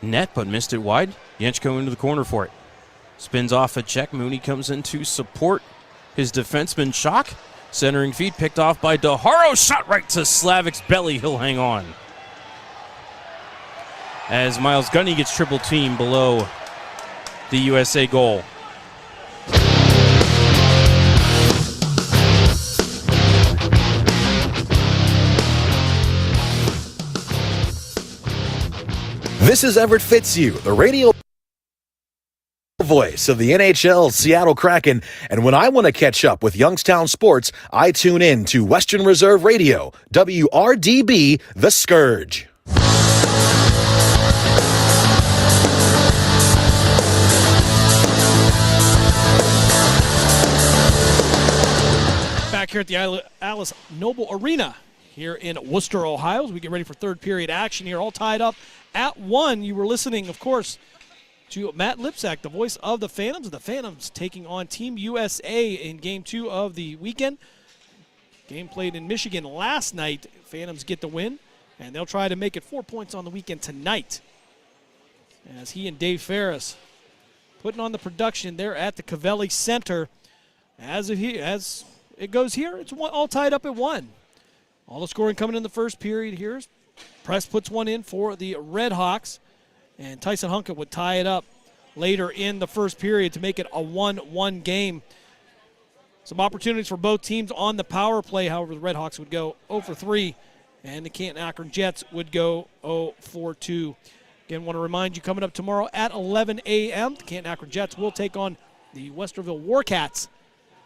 net, but missed it wide. Yenchko into the corner for it. Spins off a check. Mooney comes in to support his defenseman Shock. Centering feed picked off by DeHaro. Shot right to Slavic's belly. He'll hang on. As Miles Gunny gets triple team below the USA goal. This is Everett Fitzhugh, the radio voice of the NHL Seattle Kraken, and when I want to catch up with Youngstown sports, I tune in to Western Reserve Radio, WRDB, The Scourge. Back here at the Alice Noble Arena here in Worcester, Ohio, as we get ready for third period action here, all tied up at 1. You were listening, of course, to Matt Lipsack, the voice of the Phantoms. The Phantoms taking on Team USA in Game 2 of the weekend. Game played in Michigan last night. Phantoms get the win, and they'll try to make it 4 points on the weekend tonight. As he and Dave Ferris putting on the production there at the Covelli Center. As it goes here, it's all tied up at 1. All the scoring coming in the first period here. Press puts one in for the Red Hawks, and Tyson Hunka would tie it up later in the first period to make it a 1-1 game. Some opportunities for both teams on the power play. However, the Red Hawks would go 0 for 3, and the Canton-Akron Jets would go 0 for 2. Again, want to remind you, coming up tomorrow at 11 a.m., the Canton-Akron Jets will take on the Westerville Warcats.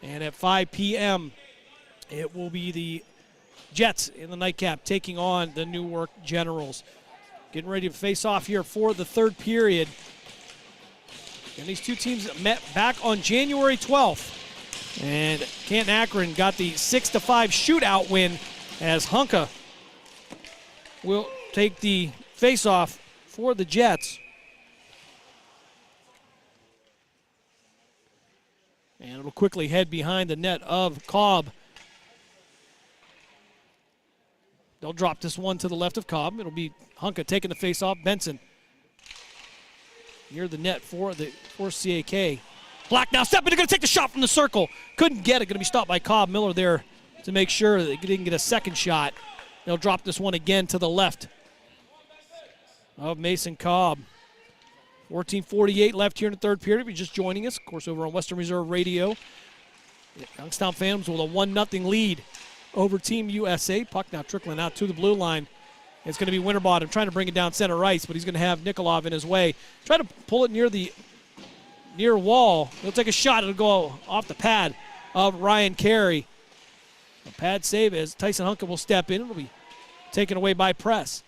And at 5 p.m., it will be the Jets in the nightcap taking on the Newark Generals. Getting ready to face off here for the third period. And these two teams met back on January 12th. And Canton-Akron got the 6-5 shootout win as Hunka will take the face-off for the Jets. And it'll quickly head behind the net of Cobb. They'll drop this one to the left of Cobb. It'll be Hunka taking the face-off. Benson near the net for CAK. Black now stepping. They're going to take the shot from the circle. Couldn't get it. Going to be stopped by Cobb. Miller there to make sure that they didn't get a second shot. They'll drop this one again to the left of Mason Cobb. 14:48 left here in the third period. If you're just joining us, of course, over on Western Reserve Radio. Youngstown Phantoms with a 1-0 lead over Team USA. Puck now trickling out to the blue line. It's going to be Winterbottom trying to bring it down center ice, but he's going to have Nikolov in his way. Try to pull it near wall. He'll take a shot. It'll go off the pad of Ryan Carey. A pad save as Tyson Hunka will step in. It'll be taken away by press.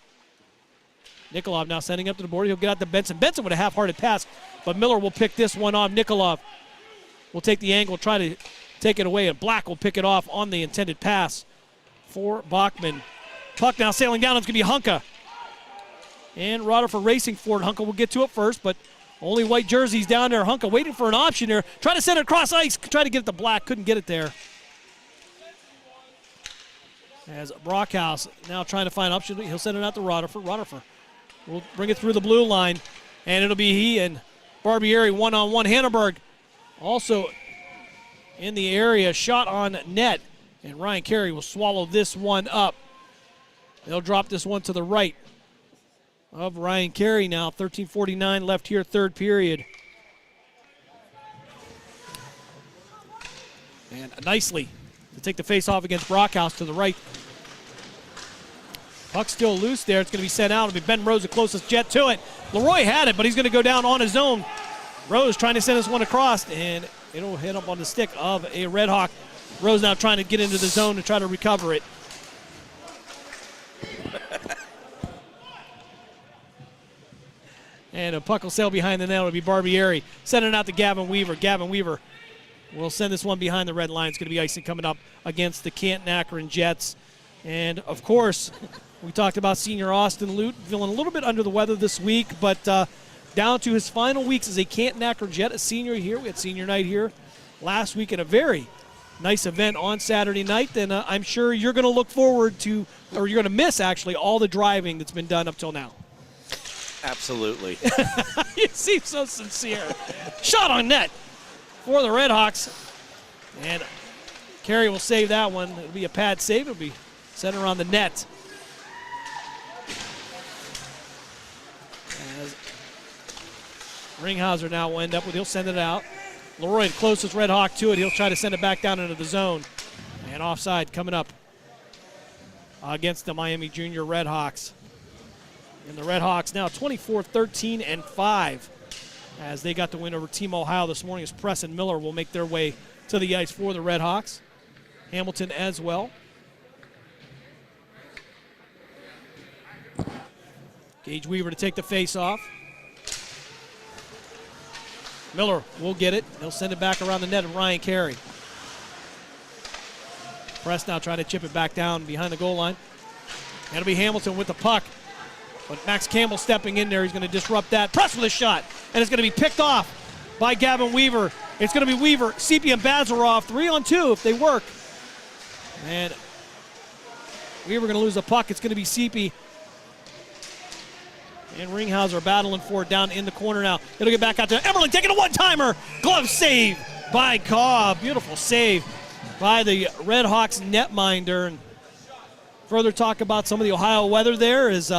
Nikolov now sending up to the board. He'll get out to Benson. Benson with a half-hearted pass, but Miller will pick this one off. Nikolov will take the angle, try to take it away, and Black will pick it off on the intended pass for Bachman. Puck now sailing down. It's going to be Hunka. And Rutherford racing for it. Hunka will get to it first, but only white jerseys down there. Hunka waiting for an option there. Trying to send it across ice. Try to get it to Black. Couldn't get it there. As Brockhouse now trying to find an option. He'll send it out to Rutherford. Rutherford will bring it through the blue line, and it'll be he and Barbieri one-on-one. Hanneberg also in the area, shot on net, and Ryan Carey will swallow this one up. They'll drop this one to the right of Ryan Carey now. 13:49 left here, third period. And nicely to take the face-off against Brockhouse to the right. Puck still loose there. It's going to be sent out. It'll be Ben Rose, the closest Jet to it. Leroy had it, but he's going to go down on his own. Rose trying to send this one across, and it'll hit up on the stick of a Red Hawk. Rose now trying to get into the zone to try to recover it. And a puck will sail behind the net. It'll be Barbieri sending it out to Gavin Weaver. Gavin Weaver will send this one behind the red line. It's going to be icing coming up against the Canton-Akron Jets. And, of course, we talked about senior Austin Lute feeling a little bit under the weather this week, but down to his final weeks as a Canton-Akron Jet, a senior here. We had senior night here last week at a very nice event on Saturday night. And I'm sure you're going to look forward to, or you're going to miss, actually, all the driving that's been done up till now. Absolutely. You seem so sincere. Shot on net for the Redhawks. And Carey will save that one. It'll be a pad save. It'll be center on the net. As Ringhauser now will end up with, he'll send it out. Leroy, the closest Red Hawk to it. He'll try to send it back down into the zone. And offside coming up against the Miami Junior Redhawks. And the Redhawks now 24-13-5 as they got the win over Team Ohio this morning as Press and Miller will make their way to the ice for the Redhawks. Hamilton as well. Gage Weaver to take the face-off. Miller will get it. He'll send it back around the net of Ryan Carey. Press now trying to chip it back down behind the goal line. And it'll be Hamilton with the puck. But Max Campbell stepping in there. He's going to disrupt that. Press with a shot. And it's going to be picked off by Gavin Weaver. It's going to be Weaver, Seepy, and Bazarov. 3-on-2 if they work. And Weaver going to lose a puck. It's going to be Seepy and Ringhauser battling for it down in the corner now. It'll get back out to Emerling taking a one-timer. Glove save by Cobb. Beautiful save by the Redhawks netminder. And further talk about some of the Ohio weather there is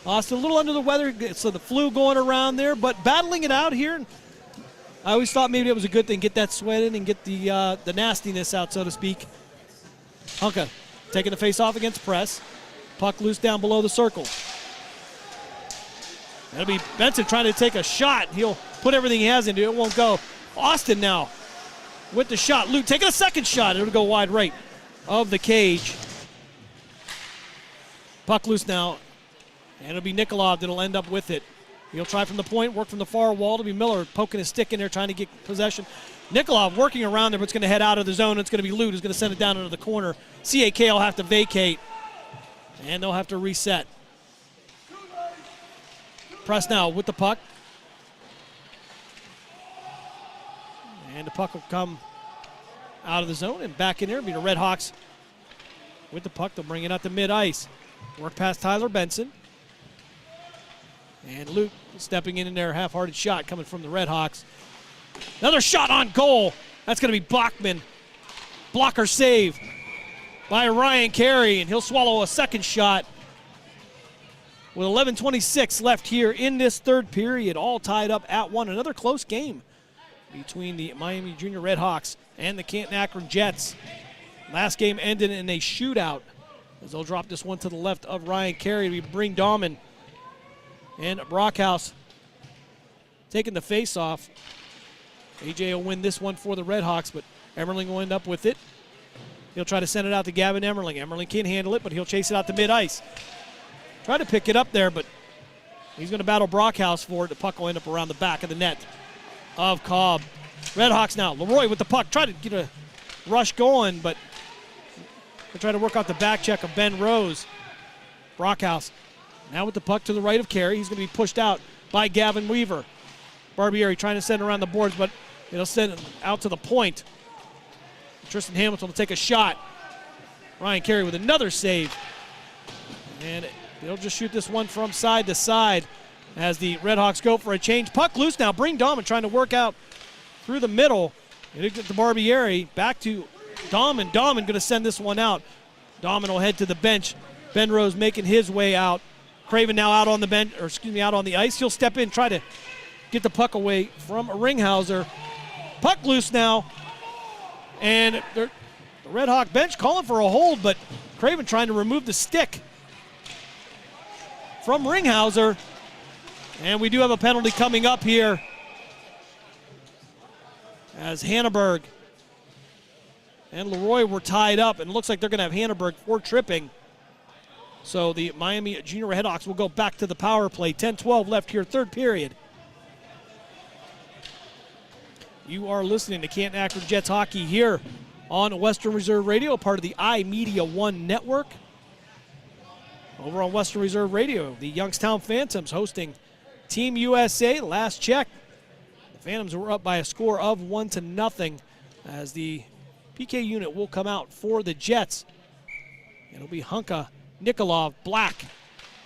Austin a little under the weather, so the flu going around there, but battling it out here. I always thought maybe it was a good thing, get that sweat in and get the nastiness out, so to speak. Hunka taking the face off against Press. Puck loose down below the circle. That'll be Benson trying to take a shot. He'll put everything he has into it. It won't go. Austin now with the shot. Luke taking a second shot. It'll go wide right of the cage. Puck loose now. And it'll be Nikolov that'll end up with it. He'll try from the point, work from the far wall. To be Miller poking his stick in there, trying to get possession. Nikolov working around there, but it's going to head out of the zone. It's going to be Lute who's going to send it down into the corner. CAK will have to vacate, and they'll have to reset. Press now with the puck. And the puck will come out of the zone and back in there. It'll be the Redhawks with the puck. They'll bring it out to mid-ice. Work past Tyler Benson. And Luke stepping in there, half-hearted shot coming from the Redhawks. Another shot on goal. That's going to be Bachman. Blocker save by Ryan Carey, and he'll swallow a second shot. With 11:26 left here in this third period, all tied up at 1. Another close game between the Miami Junior Redhawks and the Canton-Akron Jets. Last game ended in a shootout as they'll drop this one to the left of Ryan Carey. We bring Dahman and Brockhouse taking the face-off. AJ will win this one for the Redhawks, but Emmerling will end up with it. He'll try to send it out to Gavin Emmerling. Emmerling can't handle it, but he'll chase it out to mid-ice. Try to pick it up there, but he's going to battle Brockhouse for it. The puck will end up around the back of the net of Cobb. Redhawks now. Leroy with the puck. Try to get a rush going, but they'll try to work out the back check of Ben Rose. Brockhouse now with the puck to the right of Carey. He's going to be pushed out by Gavin Weaver. Barbieri trying to send it around the boards, but it'll send it out to the point. Tristan Hamilton will take a shot. Ryan Carey with another save. And they'll just shoot this one from side to side as the Redhawks go for a change. Puck loose now. Bring Dahman trying to work out through the middle. It'll get to Barbieri. Back to Dahman. Dahman going to send this one out. Dahman will head to the bench. Ben Rose making his way out. Craven now out on the bench, or excuse me, out on the ice. He'll step in, try to get the puck away from Ringhauser. Puck loose now. And the Red Hawk bench calling for a hold, but Craven trying to remove the stick from Ringhauser. And we do have a penalty coming up here as Hanneberg and Leroy were tied up, and it looks like they're going to have Hanneberg for tripping. So the Miami Junior Redhawks will go back to the power play. 10-12 left here, third period. You are listening to Canton-Akron Jets hockey here on Western Reserve Radio, part of the iMedia One network. Over on Western Reserve Radio, the Youngstown Phantoms hosting Team USA. Last check, the Phantoms were up by a score of 1-0 as the PK unit will come out for the Jets. It'll be Hunka, Nikolov, Black,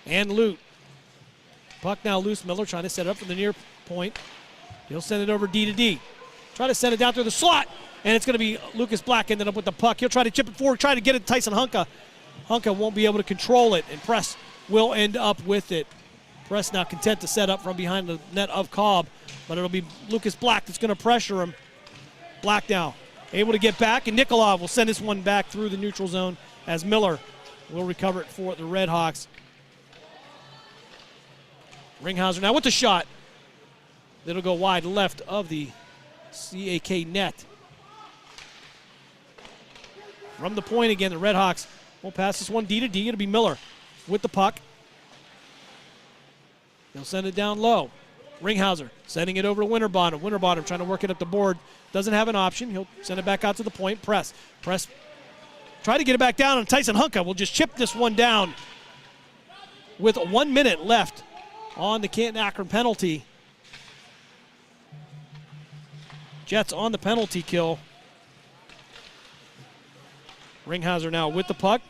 and Lute. Puck now loose. Miller trying to set it up from the near point. He'll send it over D to D. Try to send it down through the slot, and it's going to be Lucas Black ended up with the puck. He'll try to chip it forward, try to get it to Tyson Hunka. Hunka won't be able to control it, and Press will end up with it. Press now content to set up from behind the net of Cobb, but it'll be Lucas Black that's going to pressure him. Black now able to get back, and Nikolov will send this one back through the neutral zone as Miller will recover it for the Redhawks. Ringhauser now with the shot. It'll go wide left of the CAK net. From the point again, the Redhawks will pass this one D to D. It'll be Miller with the puck. They'll send it down low. Ringhauser sending it over to Winterbottom. Winterbottom trying to work it up the board. Doesn't have an option. He'll send it back out to the point. Press. Try to get it back down, and Tyson Hunka will just chip this one down with 1 minute left on the Canton-Akron penalty. Jets on the penalty kill. Ringhauser now with the puck.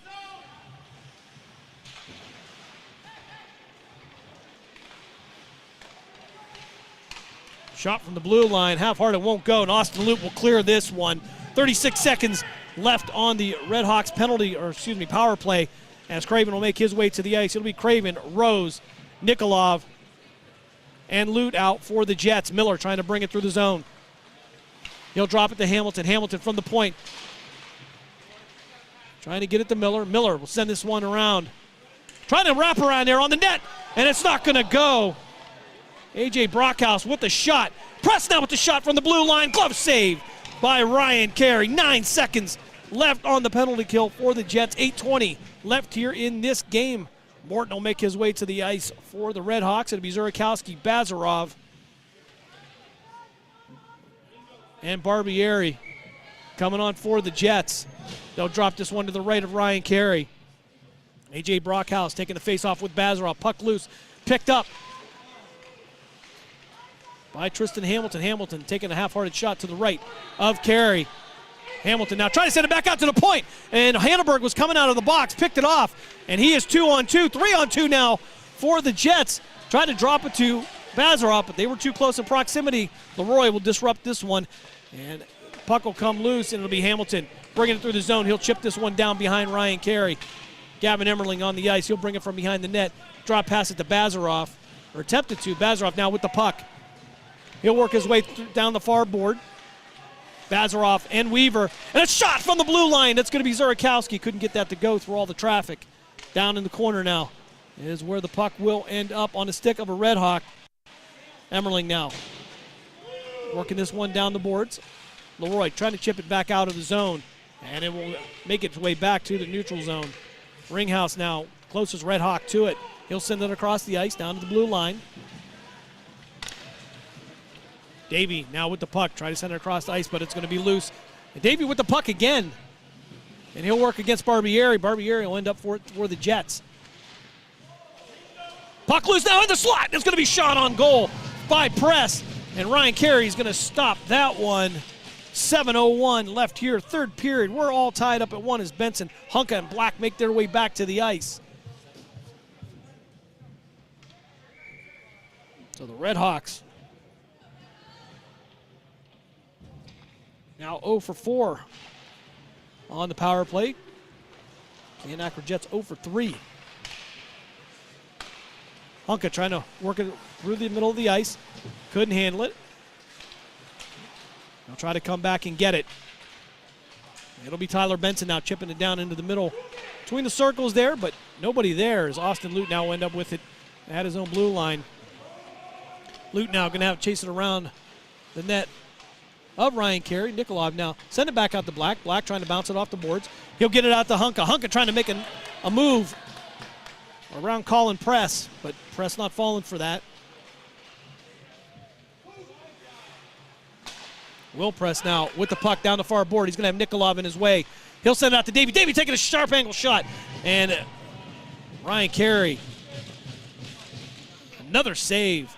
Shot from the blue line, half-hearted won't go, and Austin Lute will clear this one. 36 seconds left on the Redhawks power play as Craven will make his way to the ice. It'll be Craven, Rose, Nikolov, and Lute out for the Jets. Miller trying to bring it through the zone. He'll drop it to Hamilton. Hamilton from the point. Trying to get it to Miller. Miller will send this one around. Trying to wrap around there on the net, and it's not going to go. A.J. Brockhouse with the shot. Press now with the shot from the blue line. Glove save by Ryan Carey. 9 seconds left on the penalty kill for the Jets. 8:20 left here in this game. Morton will make his way to the ice for the Redhawks. It'll be Zurakowski, Bazarov, and Barbieri coming on for the Jets. They'll drop this one to the right of Ryan Carey. A.J. Brockhouse taking the face-off with Bazarov. Puck loose, picked up by Tristan Hamilton. Hamilton taking a half-hearted shot to the right of Carey. Hamilton now trying to send it back out to the point, and Hanneberg was coming out of the box, picked it off, and he is 2-on-2, 3-on-2 now for the Jets. Tried to drop it to Bazarov, but they were too close in proximity. Leroy will disrupt this one, and puck will come loose, and it'll be Hamilton bringing it through the zone. He'll chip this one down behind Ryan Carey. Gavin Emmerling on the ice. He'll bring it from behind the net. Drop pass it to Bazarov, or attempted to. Bazarov now with the puck. He'll work his way down the far board. Bazarov and Weaver. And a shot from the blue line. That's going to be Zurakowski. Couldn't get that to go through all the traffic. Down in the corner now is where the puck will end up on the stick of a Red Hawk. Emmerling now working this one down the boards. Leroy trying to chip it back out of the zone. And it will make its way back to the neutral zone. Ringhouse now closest Red Hawk to it. He'll send it across the ice down to the blue line. Davey now with the puck. Try to send it across the ice, but it's going to be loose. And Davey with the puck again. And he'll work against Barbieri. Barbieri will end up for the Jets. Puck loose now in the slot. It's going to be shot on goal by Press. And Ryan Carey is going to stop that one. 7:01 left here, third period. We're all tied up at 1 as Benson, Hunka, and Black make their way back to the ice. So the Red Hawks now 0 for 4 on the power play. Canton-Akron Jets 0 for 3. Hunka trying to work it through the middle of the ice. Couldn't handle it. He'll try to come back and get it. It'll be Tyler Benson now chipping it down into the middle. Between the circles there, but nobody there as Austin Lute now will end up with it at his own blue line. Lute now going to have to chase it around the net of Ryan Carey. Nikolov now send it back out to Black. Black trying to bounce it off the boards. He'll get it out to Hunka. Hunka trying to make a move around Colin Press, but Press not falling for that. Will Press now with the puck down the far board. He's going to have Nikolov in his way. He'll send it out to Davey. Davey taking a sharp angle shot. And Ryan Carey. Another save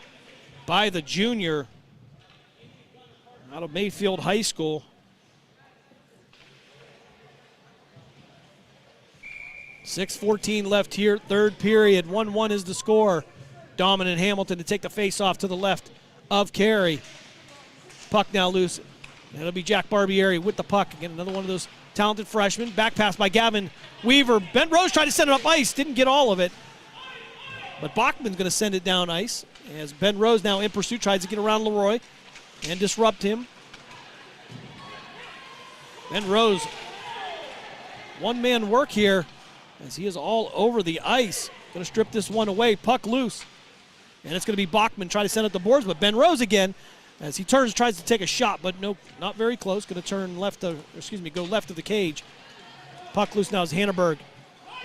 by the junior out of Mayfield High School. 6:14 left here, third period. 1-1 is the score. Dominant Hamilton to take the face-off to the left of Carey. Puck now loose. It'll be Jack Barbieri with the puck. Again, another one of those talented freshmen. Back pass by Gavin Weaver. Ben Rose tried to send it up ice. Didn't get all of it. But Bachman's going to send it down ice as Ben Rose now in pursuit tries to get around Leroy and disrupt him. Ben Rose, one-man work here as he is all over the ice. Going to strip this one away. Puck loose. And it's going to be Bachman trying to send it the boards, but Ben Rose again as he turns, tries to take a shot, but no, not very close. Going to turn left of, go left of the cage. Puck loose now is Hanneberg.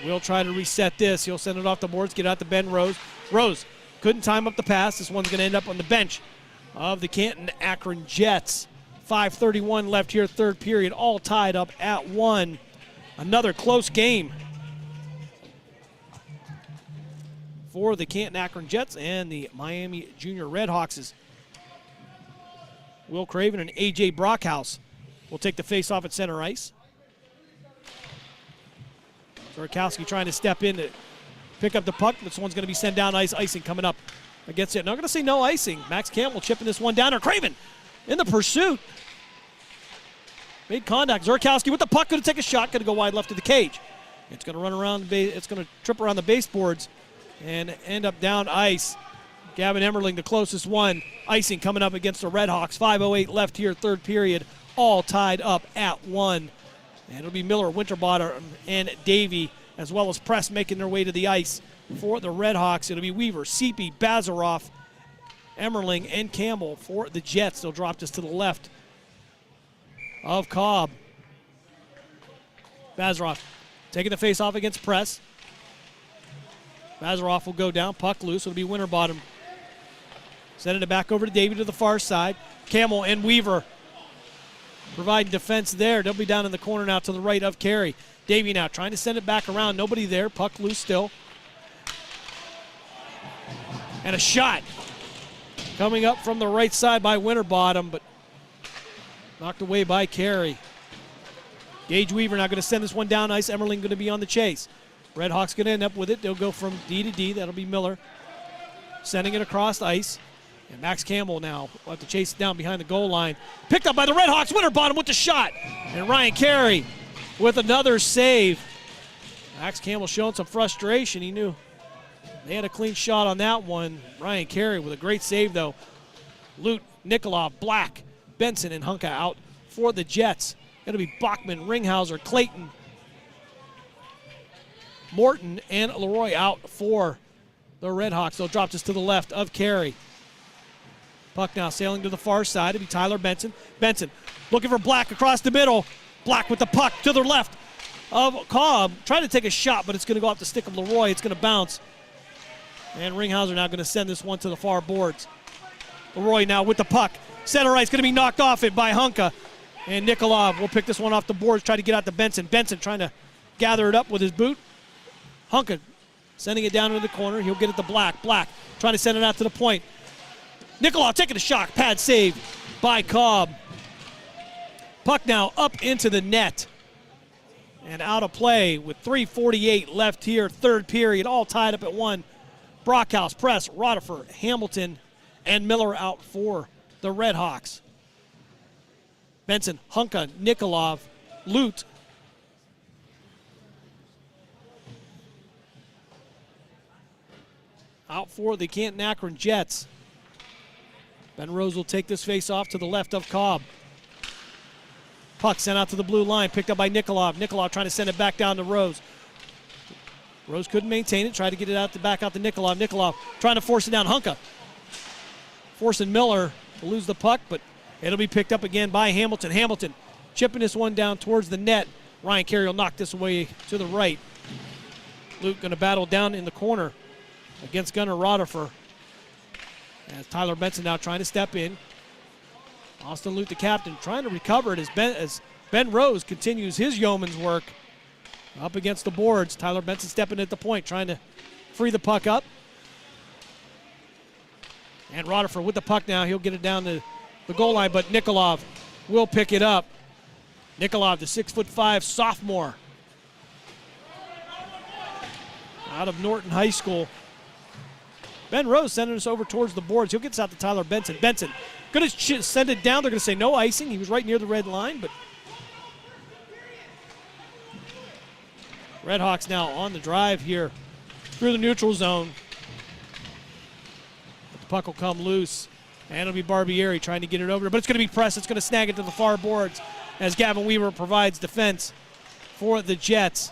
Will try to reset this. He'll send it off the boards, get out to Ben Rose. Rose couldn't time up the pass. This one's going to end up on the bench of the Canton-Akron Jets. 5:31 left here, third period, all tied up at 1. Another close game for the Canton-Akron Jets and the Miami Junior Redhawks. Will Craven and A.J. Brockhouse will take the face-off at center ice. Zorkowski trying to step in to pick up the puck. This one's going to be sent down ice. Icing coming up against it. Not going to say no icing. Max Campbell chipping this one down. Or Craven in the pursuit. Made contact. Zorkowski with the puck. Going to take a shot. Going to go wide left of the cage. It's going to run around the base. It's going to trip around the baseboards and end up down ice. Gavin Emmerling, the closest one. Icing coming up against the Redhawks. 5:08 left here, third period. All tied up at 1. And it'll be Miller, Winterbottom, and Davey, as well as Press making their way to the ice for the Redhawks. It'll be Weaver, Seepy, Bazaroff, Emmerling, and Campbell for the Jets. They'll drop this to the left of Cobb. Bazaroff taking the face off against Press. Bazaroff will go down, puck loose. It'll be Winterbottom. Sending it back over to Davey to the far side. Campbell and Weaver providing defense there. They'll be down in the corner now to the right of Carey. Davey now trying to send it back around. Nobody there. Puck loose still. And a shot coming up from the right side by Winterbottom, but knocked away by Carey. Gage Weaver now going to send this one down ice. Emmerling going to be on the chase. Redhawks going to end up with it. They'll go from D to D. That'll be Miller sending it across ice. And Max Campbell now will have to chase it down behind the goal line. Picked up by the Redhawks. Winterbottom with the shot. And Ryan Carey with another save. Max Campbell showing some frustration. He knew they had a clean shot on that one. Ryan Carey with a great save, though. Lute, Nikolov, Black, Benson, and Hunka out for the Jets. It'll be Bachman, Ringhauser, Clayton, Morton, and Leroy out for the Redhawks. They'll drop this to the left of Carey. Puck now sailing to the far side. It'll be Tyler Benson. Benson looking for Black across the middle. Black with the puck to the left of Cobb. Trying to take a shot, but it's going to go off the stick of Leroy. It's going to bounce. And Ringhauser now going to send this one to the far boards. Leroy now with the puck. Center ice going to be knocked off it by Hunka. And Nikolov will pick this one off the boards, try to get out to Benson. Benson trying to gather it up with his boot. Hunka sending it down into the corner. He'll get it to Black. Black trying to send it out to the point. Nikolov taking a shot. Pad save by Cobb. Puck now up into the net. And out of play with 3:48 left here. Third period. All tied up at 1. Brockhouse, Press, Rutherford, Hamilton, and Miller out for the Redhawks. Benson, Hunka, Nikolov, Lute. Out for the Canton-Akron Jets. Ben Rose will take this face off to the left of Cobb. Puck sent out to the blue line, picked up by Nikolov. Nikolov trying to send it back down to Rose. Rose couldn't maintain it, tried to get it out to back out to Nikolov. Nikolov trying to force it down. Hunka forcing Miller to lose the puck, but it'll be picked up again by Hamilton. Hamilton chipping this one down towards the net. Ryan Carey will knock this away to the right. Luke going to battle down in the corner against Gunnar Rodifer. As Tyler Benson now trying to step in. Austin Luke, the captain, trying to recover it as Ben Rose continues his yeoman's work up against the boards. Tyler Benson stepping at the point, trying to free the puck up. And Rodifer with the puck now. He'll get it down to the goal line, but Nikolov will pick it up. Nikolov, the 6'5" sophomore out of Norton High School. Ben Rose sending us over towards the boards. He'll get us out to Tyler Benson. Benson going to send it down. They're going to say no icing. He was right near the red line, but Redhawks now on the drive here through the neutral zone. But the puck will come loose, and it'll be Barbieri trying to get it over, but it's going to be pressed. It's going to snag it to the far boards as Gavin Weaver provides defense for the Jets.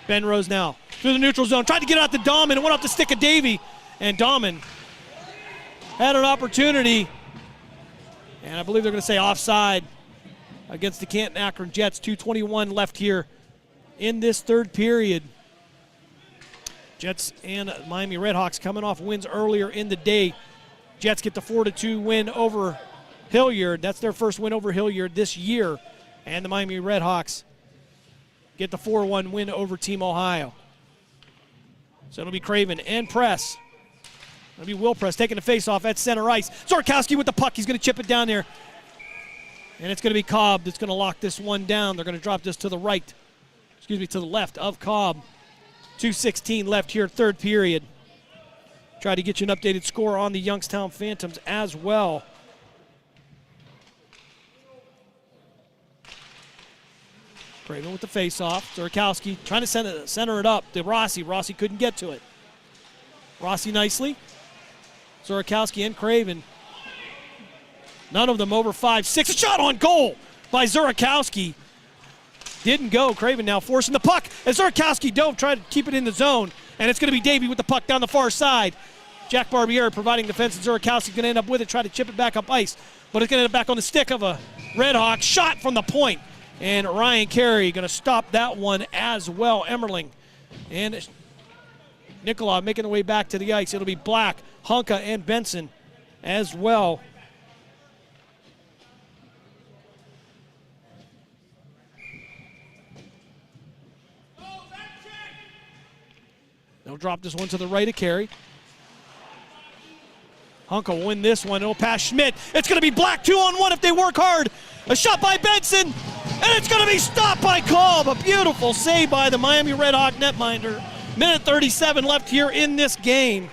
Ben Rose now through the neutral zone, tried to get out to Dahman and went off the stick of Davey, and Dahman had an opportunity, and I believe they're going to say offside against the Canton-Akron Jets. 2:21 left here in this third period. Jets and Miami Redhawks coming off wins earlier in the day. Jets get the 4-2 win over Hilliard. That's their first win over Hilliard this year. And the Miami Redhawks get the 4-1 win over Team Ohio. So it'll be Craven and Press. It'll be Will Press taking the face-off at center ice. Zorkowski with the puck. He's going to chip it down there. And it's going to be Cobb that's going to lock this one down. They're going to drop this to the right. To the left of Cobb. 2:16 left here, third period. Try to get you an updated score on the Youngstown Phantoms as well. Craven with the face-off. Zorkowski trying to center it up to Rossi. Rossi couldn't get to it. Rossi nicely. Zorkowski and Craven. None of them over 5'6". A shot on goal by Zorkowski. Didn't go. Craven now forcing the puck as Zorkowski dove, tried to keep it in the zone. And it's going to be Davey with the puck down the far side. Jack Barbieri providing defense, and Zorkowski's going to end up with it, try to chip it back up ice. But it's going to end up back on the stick of a Redhawk. Shot from the point. And Ryan Carey going to stop that one as well. Emmerling and Nikolov making their way back to the ice. It'll be Black, Honka, and Benson as well. They'll drop this one to the right of Carey. Honka will win this one. It'll pass Schmidt. It's going to be Black 2-on-1 if they work hard. A shot by Benson. And it's going to be stopped by Kolb. A beautiful save by the Miami Redhawk netminder. Minute 37 left here in this game.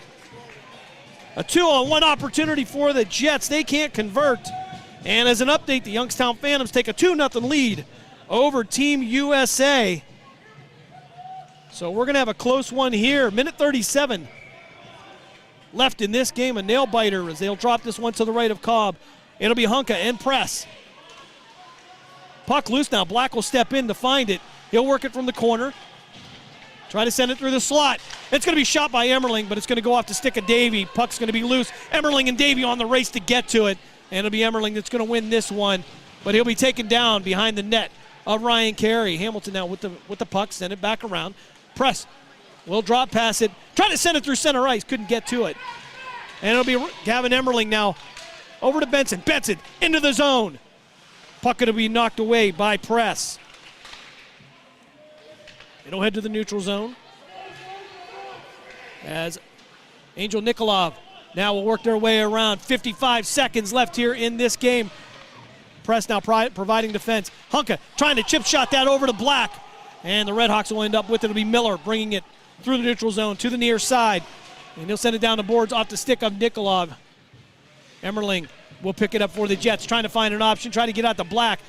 A 2-on-1 opportunity for the Jets. They can't convert. And as an update, the Youngstown Phantoms take a 2-0 lead over Team USA. So we're going to have a close one here. Minute 37 left in this game. A nail-biter as they'll drop this one to the right of Cobb. It'll be Honka and Press. Puck loose now. Black will step in to find it. He'll work it from the corner. Try to send it through the slot. It's going to be shot by Emmerling, but it's going to go off the stick of Davey. Puck's going to be loose. Emmerling and Davey on the race to get to it. And it'll be Emmerling that's going to win this one. But he'll be taken down behind the net of Ryan Carey. Hamilton now with the puck. Send it back around. Press will drop pass it. Try to send it through center ice. Couldn't get to it. And it'll be Gavin Emmerling now over to Benson. Benson into the zone. Puck going to be knocked away by Press. It'll head to the neutral zone. As Angel Nikolov now will work their way around. 55 seconds left here in this game. Press now providing defense. Honka trying to chip shot that over to Black. And the Redhawks will end up with it. It'll be Miller bringing it through the neutral zone to the near side. And he'll send it down the boards off the stick of Nikolov. Emmerling will pick it up for the Jets, trying to find an option, trying to get out to Black.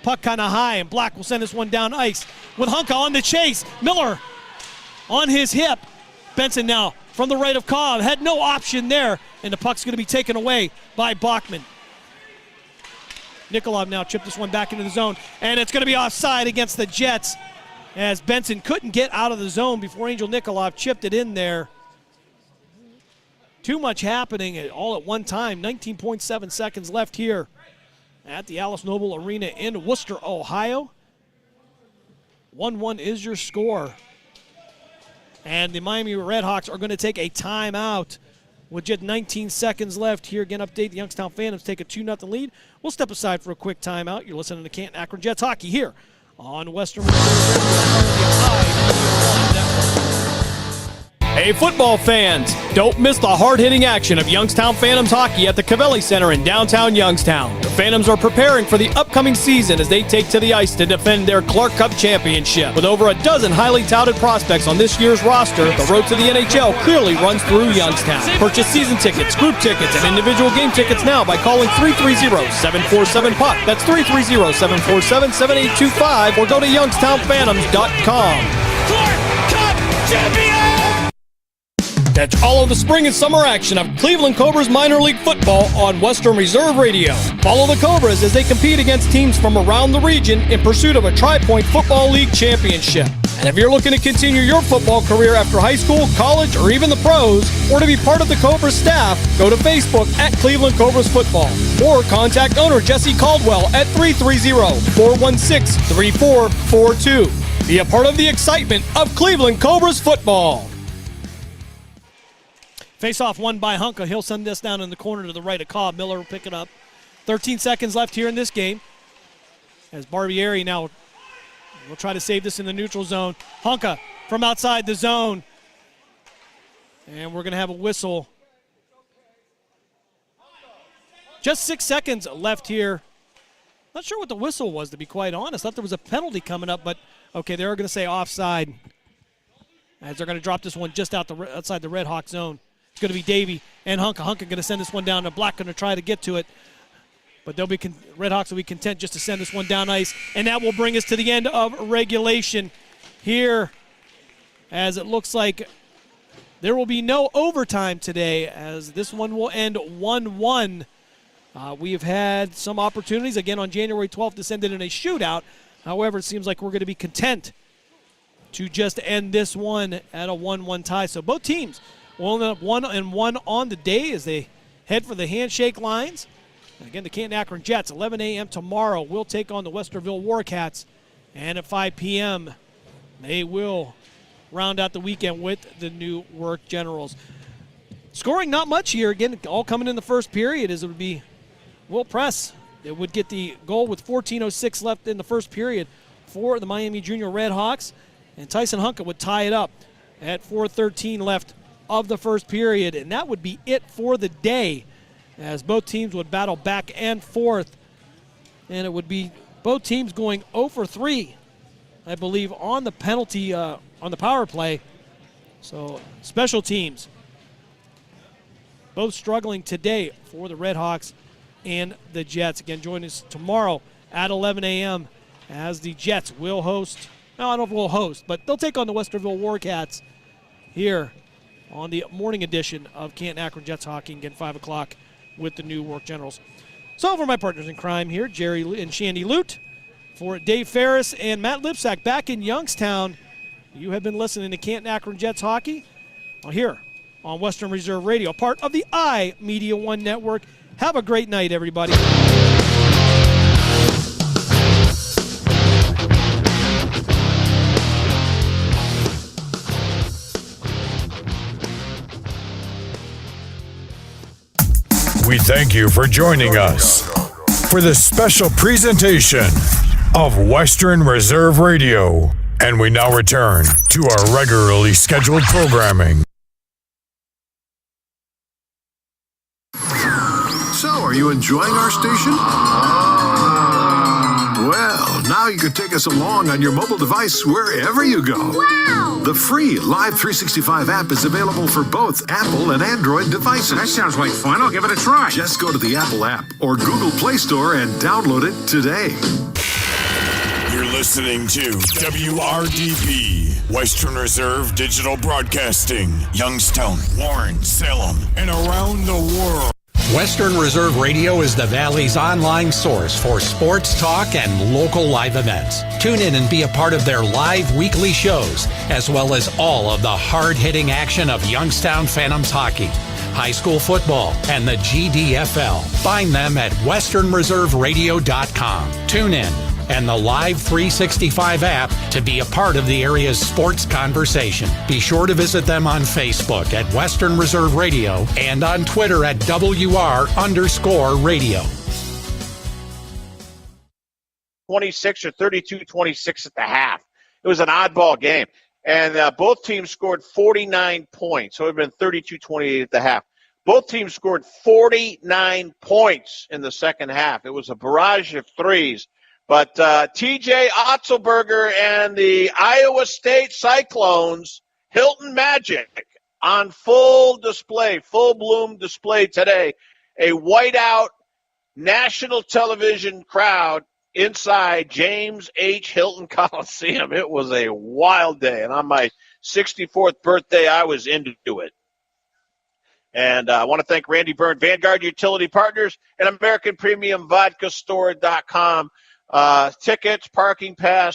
Puck kind of high, and Black will send this one down ice with Honka on the chase. Miller on his hip. Benson now from the right of Cobb. Had no option there, and the puck's going to be taken away by Bachman. Nikolov now chipped this one back into the zone, and it's going to be offside against the Jets as Benson couldn't get out of the zone before Angel Nikolov chipped it in there. Too much happening all at one time. 19.7 seconds left here at the Alice Noble Arena in Worcester, Ohio. 1-1 is your score. And the Miami Redhawks are going to take a timeout with just 19 seconds left here. Again, update, the Youngstown Phantoms take a 2-0 lead. We'll step aside for a quick timeout. You're listening to Canton-Akron Jets hockey here on Western Hey, football fans, don't miss the hard-hitting action of Youngstown Phantoms hockey at the Cavelli Center in downtown Youngstown. The Phantoms are preparing for the upcoming season as they take to the ice to defend their Clark Cup championship. With over a dozen highly touted prospects on this year's roster, the road to the NHL clearly runs through Youngstown. Purchase season tickets, group tickets, and individual game tickets now by calling 330-747-PUCK. That's 330-747-7825 or go to youngstownphantoms.com. Clark Cup champion! Catch all of the spring and summer action of Cleveland Cobras minor league football on Western Reserve Radio. Follow the Cobras as they compete against teams from around the region in pursuit of a Tri-Point Football League championship. And if you're looking to continue your football career after high school, college, or even the pros, or to be part of the Cobras staff, go to Facebook at Cleveland Cobras Football or contact owner Jesse Caldwell at 330-416-3442. Be a part of the excitement of Cleveland Cobras football. Face-off won by Hunka. He'll send this down in the corner to the right of Cobb. Miller will pick it up. 13 seconds left here in this game. As Barbieri now will try to save this in the neutral zone. Hunka from outside the zone. And we're going to have a whistle. Just 6 seconds left here. Not sure what the whistle was, to be quite honest. I thought there was a penalty coming up, but okay, they're going to say offside. As they're going to drop this one just outside the Red Hawk zone. It's going to be Davey and Hunka. Hunka going to send this one down to Black, going to try to get to it. But they'll be Red Hawks will be content just to send this one down ice. And that will bring us to the end of regulation here, as it looks like there will be no overtime today, as this one will end 1-1. We've had some opportunities, again, on January 12th to send it in a shootout. However, it seems like we're going to be content to just end this one at a 1-1 tie. So both teams will end up 1-1 on the day as they head for the handshake lines. And again, the Canton-Akron Jets, 11 a.m. tomorrow, will take on the Westerville Warcats. And at 5 p.m., they will round out the weekend with the New Work Generals. Scoring not much here. Again, all coming in the first period, as it would be Will Press. They would get the goal with 14:06 left in the first period for the Miami Junior Redhawks. And Tyson Hunka would tie it up at 4:13 left of the first period. And that would be it for the day, as both teams would battle back and forth. And it would be both teams going 0 for 3, I believe, on the penalty, on the power play. So special teams both struggling today for the Redhawks and the Jets. Again, join us tomorrow at 11 a.m. as the Jets will host, no, I don't know if we'll host, but they'll take on the Westerville Warcats here on the morning edition of Canton-Akron Jets Hockey, again, 5 o'clock with the New Work Generals. So for my partners in crime here, Jerry and Shandy Lute, for Dave Ferris and Matt Lipsack back in Youngstown, you have been listening to Canton-Akron Jets Hockey here on Western Reserve Radio, part of the iMedia One Network. Have a great night, everybody. We thank you for joining us for this special presentation of Western Reserve Radio. And we now return to our regularly scheduled programming. So, are you enjoying our station? Well, now you can take us along on your mobile device wherever you go. Wow! The free Live 365 app is available for both Apple and Android devices. That sounds like fun. I'll give it a try. Just go to the Apple app or Google Play Store and download it today. You're listening to WRDB, Western Reserve Digital Broadcasting, Youngstown, Warren, Salem, and around the world. Western Reserve Radio is the Valley's online source for sports talk and local live events. Tune in and be a part of their live weekly shows, as well as all of the hard-hitting action of Youngstown Phantoms hockey, high school football, and the GDFL. Find them at westernreserveradio.com. Tune in, and the Live 365 app to be a part of the area's sports conversation. Be sure to visit them on Facebook at Western Reserve Radio and on Twitter at WR_radio. 26 or 32-26 at the half. It was an oddball game. And both teams scored 49 points. So it would have been 32-28 at the half. Both teams scored 49 points in the second half. It was a barrage of threes. But TJ Otzelberger and the Iowa State Cyclones, Hilton Magic, on full display, full bloom display today. A whiteout national television crowd inside James H. Hilton Coliseum. It was a wild day. And on my 64th birthday, I was into it. And I want to thank Randy Byrne, Vanguard Utility Partners, and AmericanPremiumVodkaStore.com. Tickets, parking pass,